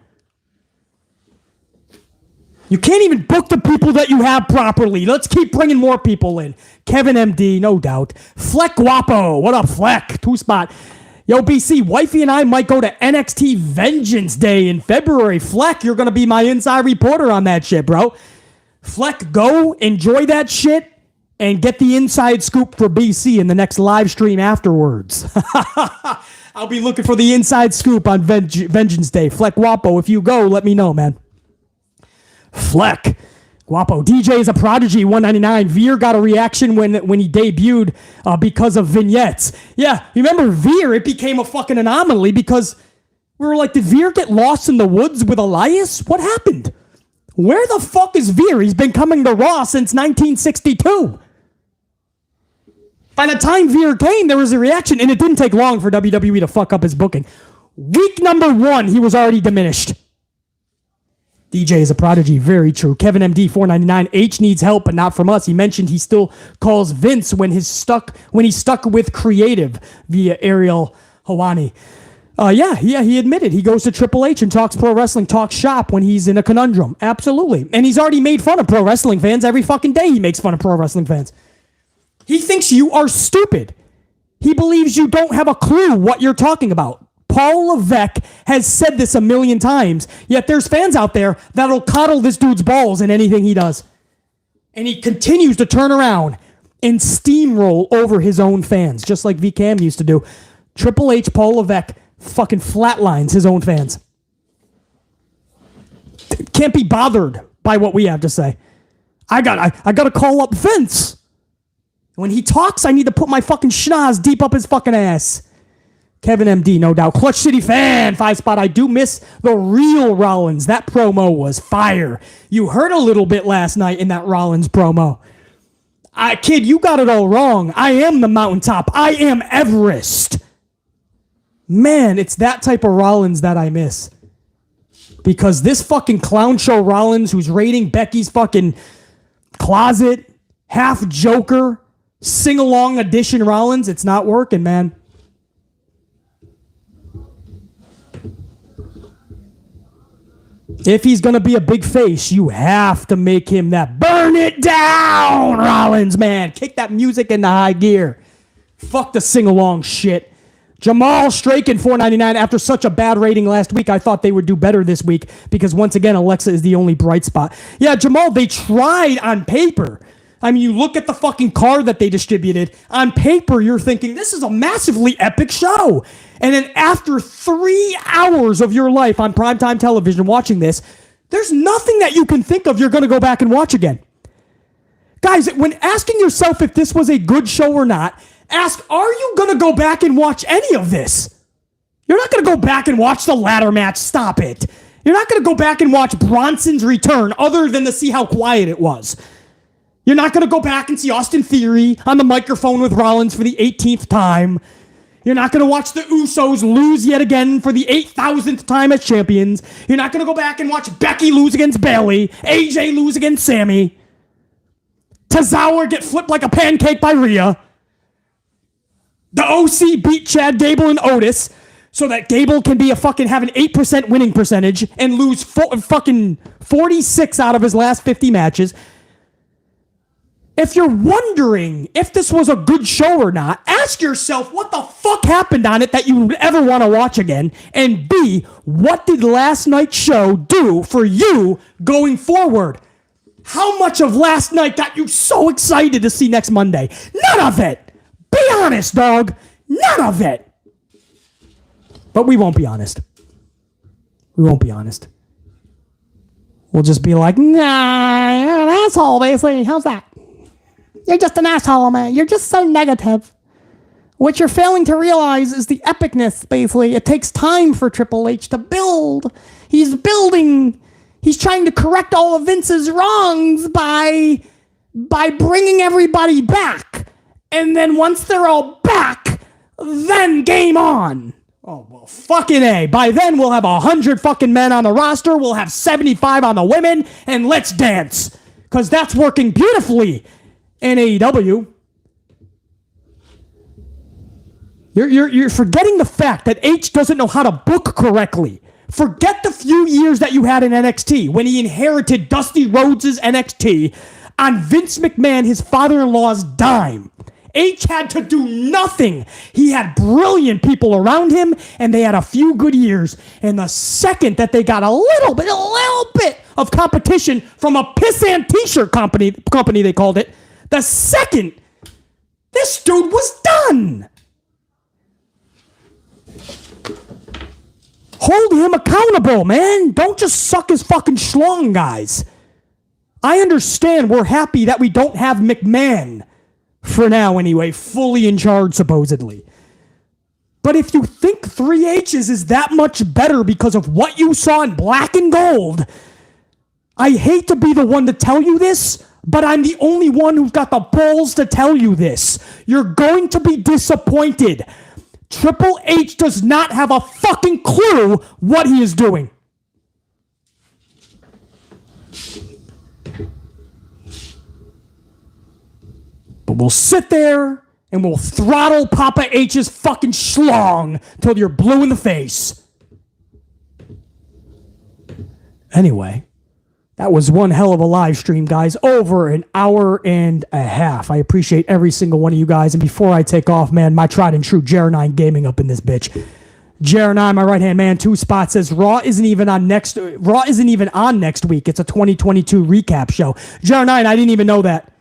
You can't even book the people that you have properly. Let's keep bringing more people in. Kevin MD, no doubt. Fleck Guapo. What up, Fleck? 2-spot. Yo, BC, wifey and I might go to NXT Vengeance Day in February. Fleck, you're going to be my inside reporter on that shit, bro. Fleck, go, enjoy that shit, and get the inside scoop for BC in the next live stream afterwards. I'll be looking for the inside scoop on Vengeance Day. Fleck Guapo, if you go, let me know, man. Fleck Guapo. DJ is a prodigy, 199. Veer got a reaction when he debuted because of vignettes. Yeah, you remember Veer? It became a fucking anomaly because we were like, did Veer get lost in the woods with Elias? What happened? Where the fuck is Veer? He's been coming to Raw since 1962. By the time Veer came, there was a reaction, and it didn't take long for WWE to fuck up his booking. Week number 1, he was already diminished. DJ is a prodigy. Very true. Kevin MD 499. H needs help, but not from us. He mentioned he still calls Vince when he's stuck with creative via Ariel Hawani. Yeah, he admitted he goes to Triple H and talks pro wrestling, talks shop when he's in a conundrum. Absolutely. And he's already made fun of pro wrestling fans every fucking day. He makes fun of pro wrestling fans. He thinks you are stupid. He believes you don't have a clue what you're talking about. Paul Levesque has said this a million times, yet there's fans out there that'll coddle this dude's balls in anything he does. And he continues to turn around and steamroll over his own fans, just like VCAM used to do. Triple H, Paul Levesque, fucking flatlines his own fans. Can't be bothered by what we have to say. I gotta call up Vince. When he talks, I need to put my fucking schnoz deep up his fucking ass. Kevin MD, no doubt. Clutch City fan, 5-spot. I do miss the real Rollins. That promo was fire. You heard a little bit last night in that Rollins promo. Kid, you got it all wrong. I am the mountaintop. I am Everest. Man, it's that type of Rollins that I miss. Because this fucking clown show Rollins, who's raiding Becky's fucking closet, half Joker, sing-along edition Rollins, it's not working, man. If he's going to be a big face, you have to make him that burn it down, Rollins, man. Kick that music into high gear. Fuck the sing-along shit. Jamal Straken, 499. After such a bad rating last week, I thought they would do better this week because, once again, Alexa is the only bright spot. Yeah, Jamal, they tried on paper. I mean, you look at the fucking card that they distributed. On paper, you're thinking, this is a massively epic show. And then after 3 hours of your life on primetime television watching this, there's nothing that you can think of you're going to go back and watch again. Guys, when asking yourself if this was a good show or not, ask, are you going to go back and watch any of this? You're not going to go back and watch the ladder match. Stop it. You're not going to go back and watch Bronson's return other than to see how quiet it was. You're not going to go back and see Austin Theory on the microphone with Rollins for the 18th time. You're not going to watch the Usos lose yet again for the 8,000th time as champions. You're not going to go back and watch Becky lose against Bayley, AJ lose against Sami, Tozawa get flipped like a pancake by Rhea, the OC beat Chad Gable and Otis so that Gable can be have an 8% winning percentage and lose fucking 46 out of his last 50 matches. If you're wondering if this was a good show or not, ask yourself what the fuck happened on it that you would ever want to watch again. And B, what did last night's show do for you going forward? How much of last night got you so excited to see next Monday? None of it. Be honest, dog. None of it. But we won't be honest. We won't be honest. We'll just be like, nah, you're an asshole, basically. How's that? You're just an asshole, man. You're just so negative. What you're failing to realize is the epicness, basically. It takes time for Triple H to build. He's building. He's trying to correct all of Vince's wrongs by bringing everybody back. And then once they're all back, then game on. Oh, well, fucking A. By then, we'll have 100 fucking men on the roster. We'll have 75 on the women. And let's dance. Because that's working beautifully in AEW. You're forgetting the fact that H doesn't know how to book correctly. Forget the few years that you had in NXT when he inherited Dusty Rhodes' NXT on Vince McMahon, his father-in-law's dime. H had to do nothing. He had brilliant people around him, and they had a few good years. And the second that they got a little bit of competition from a pissant t-shirt company they called it, the second, this dude was done. Hold him accountable, man. Don't just suck his fucking schlong, guys. I understand we're happy that we don't have McMahon, for now anyway, fully in charge, supposedly. But if you think 3H's is that much better because of what you saw in Black and Gold, I hate to be the one to tell you this, but I'm the only one who's got the balls to tell you this. You're going to be disappointed. Triple H does not have a fucking clue what he is doing. But we'll sit there and we'll throttle Papa H's fucking schlong till you're blue in the face. Anyway, that was one hell of a live stream, guys. Over an hour and a half. I appreciate every single one of you guys. And before I take off, man, my tried and true Jer9 Gaming up in this bitch. Jer9, my right-hand man, 2 spots, says Raw isn't even on next week. It's a 2022 recap show. Jer9, I didn't even know that.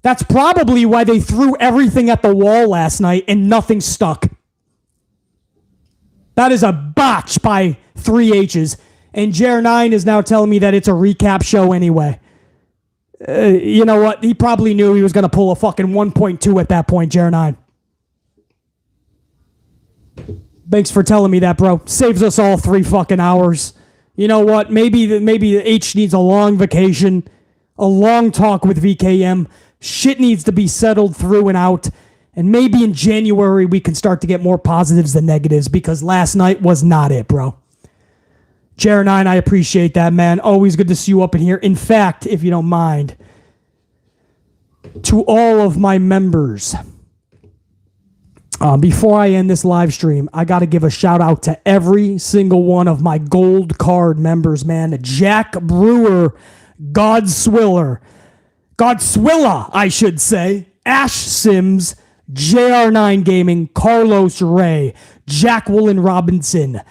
That's probably why they threw everything at the wall last night and nothing stuck. That is a botch by 3H's. And Jer9 is now telling me that it's a recap show anyway. You know what? He probably knew he was going to pull a fucking 1.2 at that point, Jer9. Thanks for telling me that, bro. Saves us all 3 fucking hours. You know what? Maybe the H needs a long vacation, a long talk with VKM. Shit needs to be settled through and out. And maybe in January we can start to get more positives than negatives because last night was not it, bro. Jer9, I appreciate that, man. Always good to see you up in here. In fact, if you don't mind, to all of my members, before I end this live stream, I got to give a shout out to every single one of my gold card members, man. Jack Brewer, Godswilla, I should say, Ash Sims, JR9 Gaming, Carlos Ray, Jacqueline Robinson,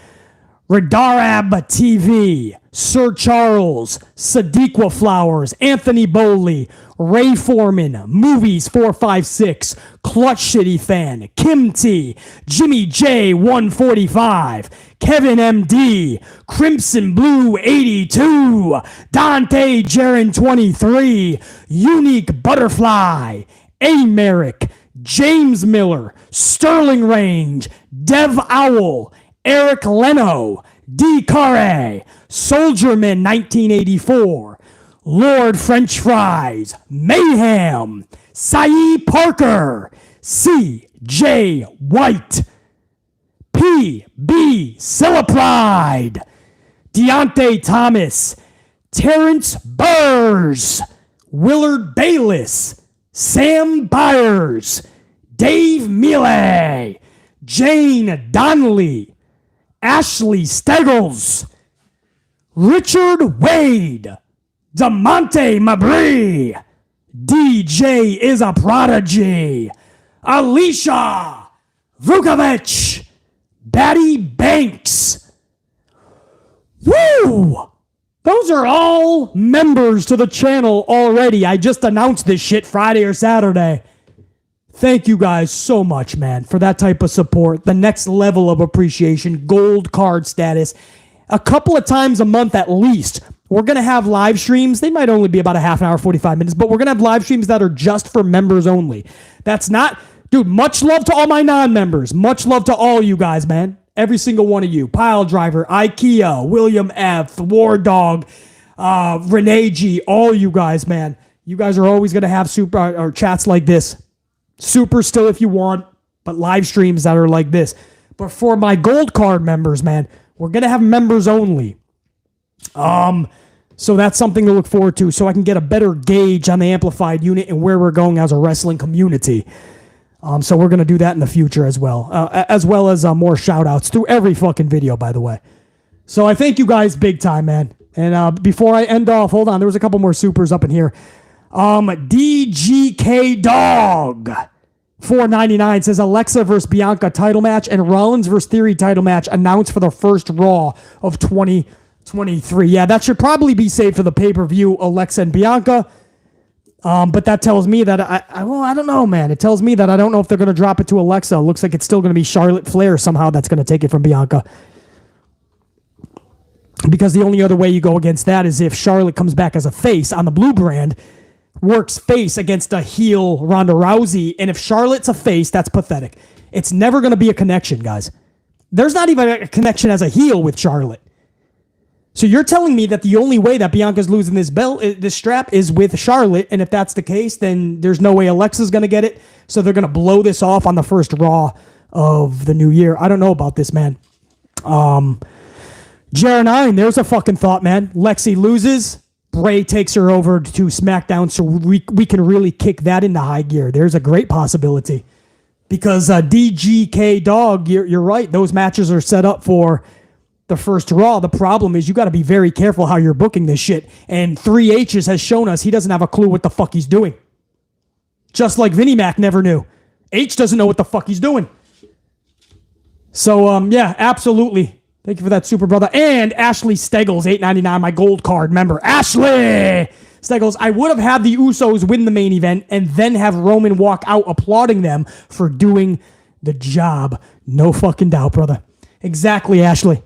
Radarab TV, Sir Charles, Sadiqua Flowers, Anthony Bowley, Ray Foreman, Movies 456, Clutch City Fan, Kim T, Jimmy J 145, Kevin MD, Crimson Blue 82, Dante Jaron 23, Unique Butterfly, A Merrick, James Miller, Sterling Range, Dev Owl, Eric Leno, D. Carre, Soldierman 1984, Lord French Fries, Mayhem, Sae Parker, C. J. White, P. B. Sillapride, Deontay Thomas, Terrence Burrs, Willard Bayless, Sam Byers, Dave Mealy, Jane Donnelly, Ashley Steggles, Richard Wade, DeMonte Mabry, DJ is a prodigy, Alicia Vukovic, Batty Banks. Woo! Those are all members to the channel already. I just announced this shit Friday or Saturday. Thank you guys so much, man, for that type of support. The next level of appreciation, gold card status. A couple of times a month at least, We're going to have live streams. They might only be about a half an hour, 45 minutes, but we're going to have live streams that are just for members only. That's not, dude, much love to all my non-members. Much love to all you guys, man. Every single one of you. Pile Driver, IKEA, William F., War Dog, Renee G., all you guys, man. You guys are always going to have super or chats like this. Super still if you want, but live streams that are like this. But for my gold card members, man, we're going to have members only. So that's something to look forward to so I can get a better gauge on the amplified unit and where we're going as a wrestling community. So we're going to do that in the future as well as more shout outs through every fucking video, by the way. So I thank you guys big time, man. And before I end off, hold on, there was a couple more supers up in here. DGK Dog 499 says Alexa versus Bianca title match and Rollins versus Theory title match announced for the first Raw of 2023. Yeah, that should probably be saved for the pay-per-view, Alexa and Bianca. But that tells me that I don't know, man. It tells me that I don't know if they're going to drop it to Alexa. It looks like it's still going to be Charlotte Flair somehow that's going to take it from Bianca. Because the only other way you go against that is if Charlotte comes back as a face on the blue brand, works face against a heel Ronda Rousey, and if Charlotte's a face, that's pathetic. It's never going to be a connection, guys. There's not even a connection as a heel with Charlotte. So you're telling me that the only way that Bianca's losing this belt, this strap, is with Charlotte, and if that's the case, then there's no way Alexa's going to get it, so they're going to blow this off on the first Raw of the new year. I don't know about this, man. Jer9, there's a fucking thought, man. Lexi loses. Bray takes her over to SmackDown so we can really kick that into high gear. There's a great possibility. Because DGK Dog, you're right. Those matches are set up for the first Raw. The problem is you got to be very careful how you're booking this shit. And 3H's has shown us he doesn't have a clue what the fuck he's doing. Just like Vinnie Mac never knew. H doesn't know what the fuck he's doing. So, yeah, absolutely. Thank you for that, super brother. And Ashley Steggles, $8.99, my gold card member. Ashley Steggles, I would have had the Usos win the main event and then have Roman walk out applauding them for doing the job. No fucking doubt, brother. Exactly, Ashley.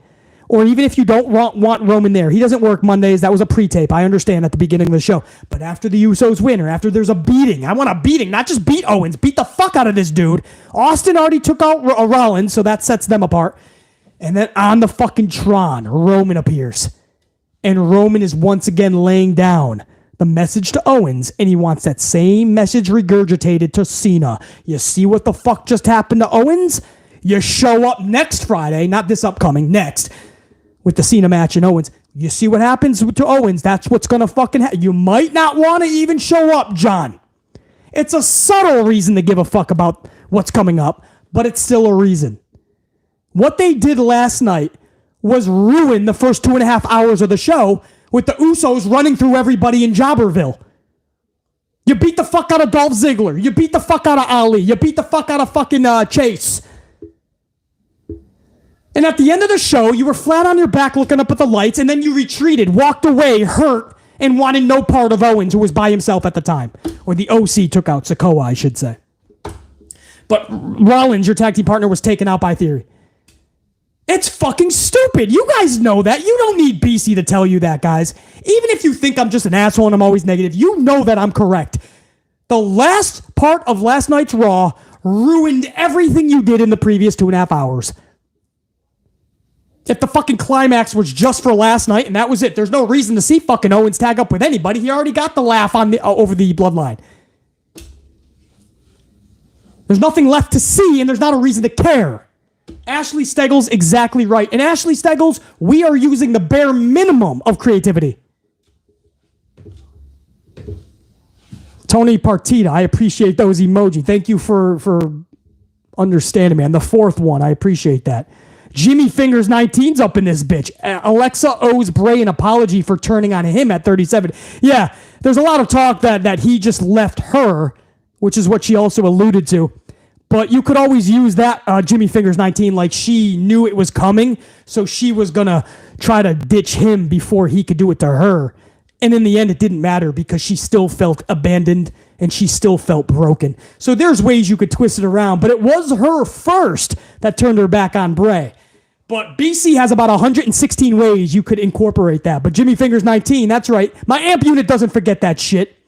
Or even if you don't want Roman there. He doesn't work Mondays. That was a pre-tape. I understand at the beginning of the show. But after the Usos win or after there's a beating, I want a beating, not just beat Owens. Beat the fuck out of this dude. Austin already took out Rollins, so that sets them apart. And then on the fucking Tron, Roman appears. And Roman is once again laying down the message to Owens, and he wants that same message regurgitated to Cena. You see what the fuck just happened to Owens? You show up next Friday, not this upcoming, next, with the Cena match and Owens. You see what happens to Owens? That's what's going to fucking happen. You might not want to even show up, John. It's a subtle reason to give a fuck about what's coming up, but it's still a reason. What they did last night was ruin the first 2.5 hours of the show with the Usos running through everybody in Jobberville. You beat the fuck out of Dolph Ziggler. You beat the fuck out of Ali. You beat the fuck out of fucking Chase. And at the end of the show, you were flat on your back looking up at the lights, and then you retreated, walked away, hurt, and wanted no part of Owens, who was by himself at the time. Or the OC took out Sikoa, I should say. But Rollins, your tag team partner, was taken out by Theory. It's fucking stupid. You guys know that. You don't need BC to tell you that, guys. Even if you think I'm just an asshole and I'm always negative, you know that I'm correct. The last part of last night's Raw ruined everything you did in the previous 2.5 hours. If the fucking climax was just for last night and that was it, there's no reason to see fucking Owens tag up with anybody. He already got the laugh on over the Bloodline. There's nothing left to see and there's not a reason to care. Ashley Steggles, exactly right. And Ashley Steggles, we are using the bare minimum of creativity. Tony Partita, I appreciate those emoji. Thank you for understanding, man. The fourth one, I appreciate that. Jimmy Fingers 19's up in this bitch. Alexa owes Bray an apology for turning on him at 37. Yeah, there's a lot of talk that he just left her, which is what she also alluded to. But you could always use that Jimmy Fingers 19 like she knew it was coming, so she was going to try to ditch him before he could do it to her. And in the end, it didn't matter because she still felt abandoned and she still felt broken. So there's ways you could twist it around, but it was her first that turned her back on Bray. But BC has about 116 ways you could incorporate that. But Jimmy Fingers 19, that's right. My amp unit doesn't forget that shit.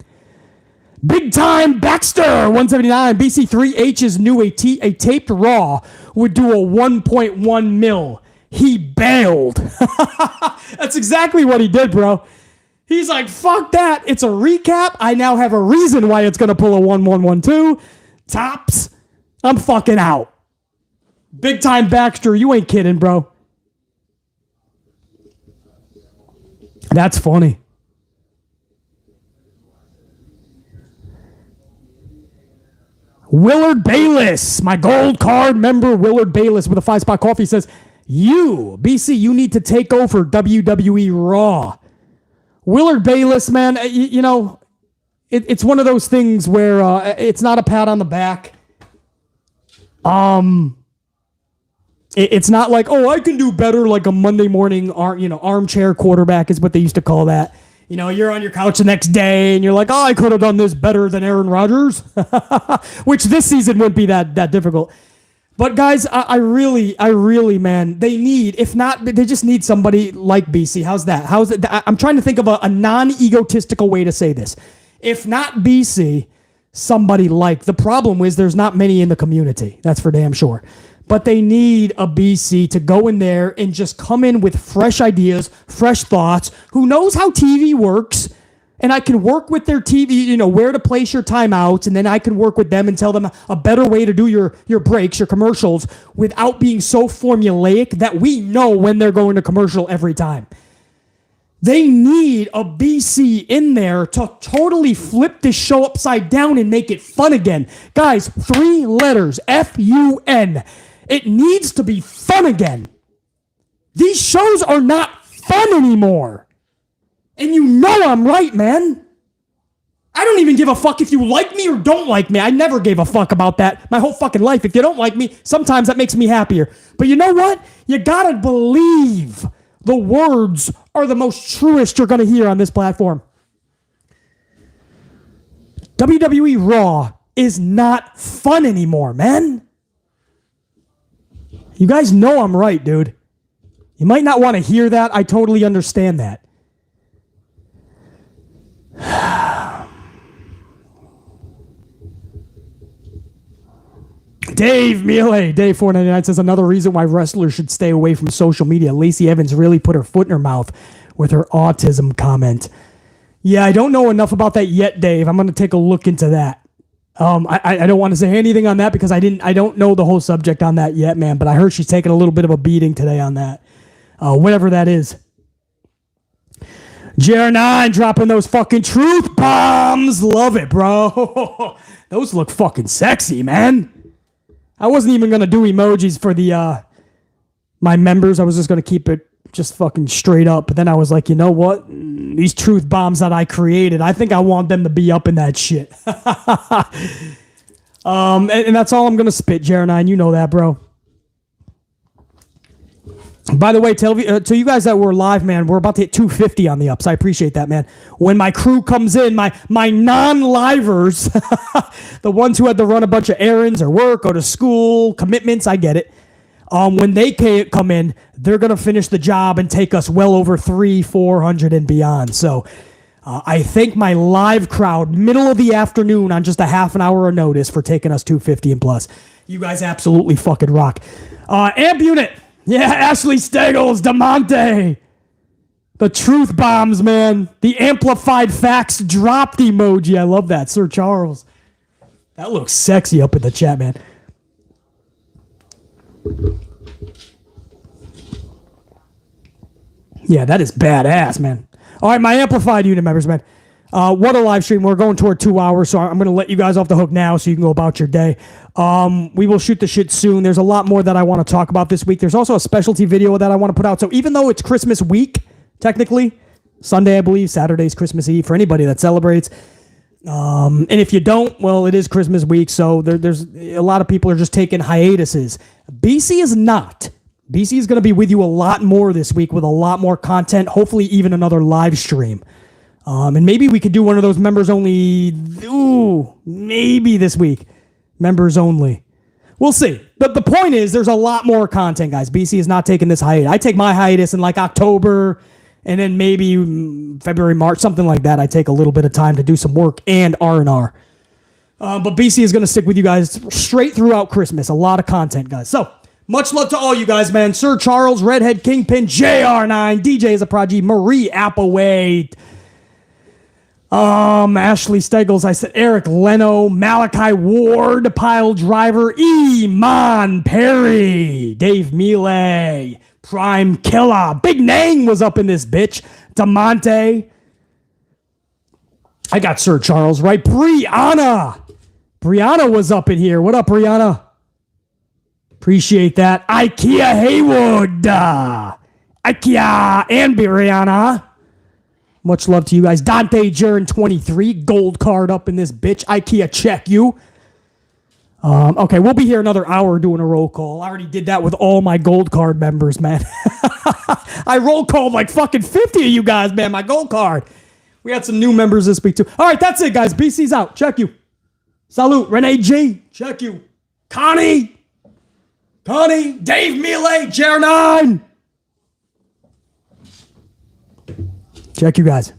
Big Time Baxter 179. BC 3H's knew a taped Raw would do a 1.1 mil. He bailed. That's exactly what he did, bro. He's like, fuck that. It's a recap. I now have a reason why it's going to pull a 1112. Tops. I'm fucking out. Big Time Baxter, you ain't kidding, bro. That's funny. Willard Bayless, my gold card member, Willard Bayless with a 5-spot coffee says, BC, you need to take over WWE Raw. Willard Bayless, man, you know, it's one of those things where it's not a pat on the back. It's not like, oh, I can do better, like a Monday morning, armchair quarterback is what they used to call that. You know, you're on your couch the next day and you're like, oh, I could have done this better than Aaron Rodgers, which this season wouldn't be that difficult. But guys, I really, man, they just need somebody like BC. How's that? I'm trying to think of a non-egotistical way to say this. If not BC, somebody like. The problem is there's not many in the community. That's for damn sure. But they need a BC to go in there and just come in with fresh ideas, fresh thoughts, who knows how TV works, and I can work with their TV, you know, where to place your timeouts, and then I can work with them and tell them a better way to do your breaks, your commercials, without being so formulaic that we know when they're going to commercial every time. They need a BC in there to totally flip this show upside down and make it fun again. Guys, 3 letters, F-U-N. It needs to be fun again. These shows are not fun anymore. And you know I'm right, man. I don't even give a fuck if you like me or don't like me. I never gave a fuck about that my whole fucking life. If you don't like me, sometimes that makes me happier. But you know what? You gotta believe the words are the most truest you're gonna hear on this platform. WWE Raw is not fun anymore, man. You guys know I'm right, dude. You might not want to hear that. I totally understand that. Dave Miele, Dave 499 says another reason why wrestlers should stay away from social media. Lacey Evans really put her foot in her mouth with her autism comment. Yeah, I don't know enough about that yet, Dave. I'm going to take a look into that. I don't want to say anything on that because I don't know the whole subject on that yet, man, but I heard she's taking a little bit of a beating today on that. Whatever that is. JR9 dropping those fucking truth bombs. Love it, bro. Those look fucking sexy, man. I wasn't even going to do emojis for the my members. I was just going to keep it just fucking straight up. But then I was like, you know what? These truth bombs that I created, I think I want them to be up in that shit. And that's all I'm going to spit, JR9. You know that, bro. By the way, to you guys that were live, man, we're about to hit 250 on the ups. I appreciate that, man. When my crew comes in, my non-livers, the ones who had to run a bunch of errands or work, go to school, commitments, I get it. When they come in, they're going to finish the job and take us well over 400 and beyond. So I thank my live crowd, middle of the afternoon on just a half an hour of notice for taking us 250 and plus. You guys absolutely fucking rock. Amp unit. Yeah, Ashley Steggles, DeMonte. The truth bombs, man. The amplified facts dropped emoji. I love that, Sir Charles. That looks sexy up in the chat, man. Yeah, that is badass, man. All right, my amplified unit members, man. What a live stream. We're going toward 2 hours, so I'm going to let you guys off the hook now so you can go about your day. We will shoot the shit soon. There's a lot more that I want to talk about this week. There's also a specialty video that I want to put out. So even though it's Christmas week, technically, Sunday, I believe, Saturday's Christmas Eve for anybody that celebrates. And if you don't, well, it is Christmas week, so there's a lot of people are just taking hiatuses. BC is not. BC is going to be with you a lot more this week with a lot more content, hopefully even another live stream. And maybe we could do one of those members only. Ooh, maybe this week. Members only. We'll see. But the point is, there's a lot more content, guys. BC is not taking this hiatus. I take my hiatus in like October, and then maybe February, March, something like that. I take a little bit of time to do some work and R&R. But BC is going to stick with you guys straight throughout Christmas. A lot of content, guys. So, much love to all you guys, man. Sir Charles, Redhead Kingpin, JR9, DJ is a Prodigy, Marie Applewhite, Ashley Stegels, I said Eric Leno, Malachi Ward, Pile Driver, Iman Perry, Dave Mealy, Prime Killer, Big Nang was up in this bitch, DeMonte, I got Sir Charles right, Brianna was up in here. What up, Brianna? Appreciate that. Ikea Haywood, Ikea and Brianna. Much love to you guys. Dante Jern 23, gold card up in this bitch. IKEA, check you. Okay, we'll be here another hour doing a roll call. I already did that with all my gold card members, man. I roll called like fucking 50 of you guys, man, my gold card. We had some new members this week, too. All right, that's it, guys. BC's out. Check you. Salute. Renee G. Check you. Connie. Dave Mealy. Jer9. Check you guys.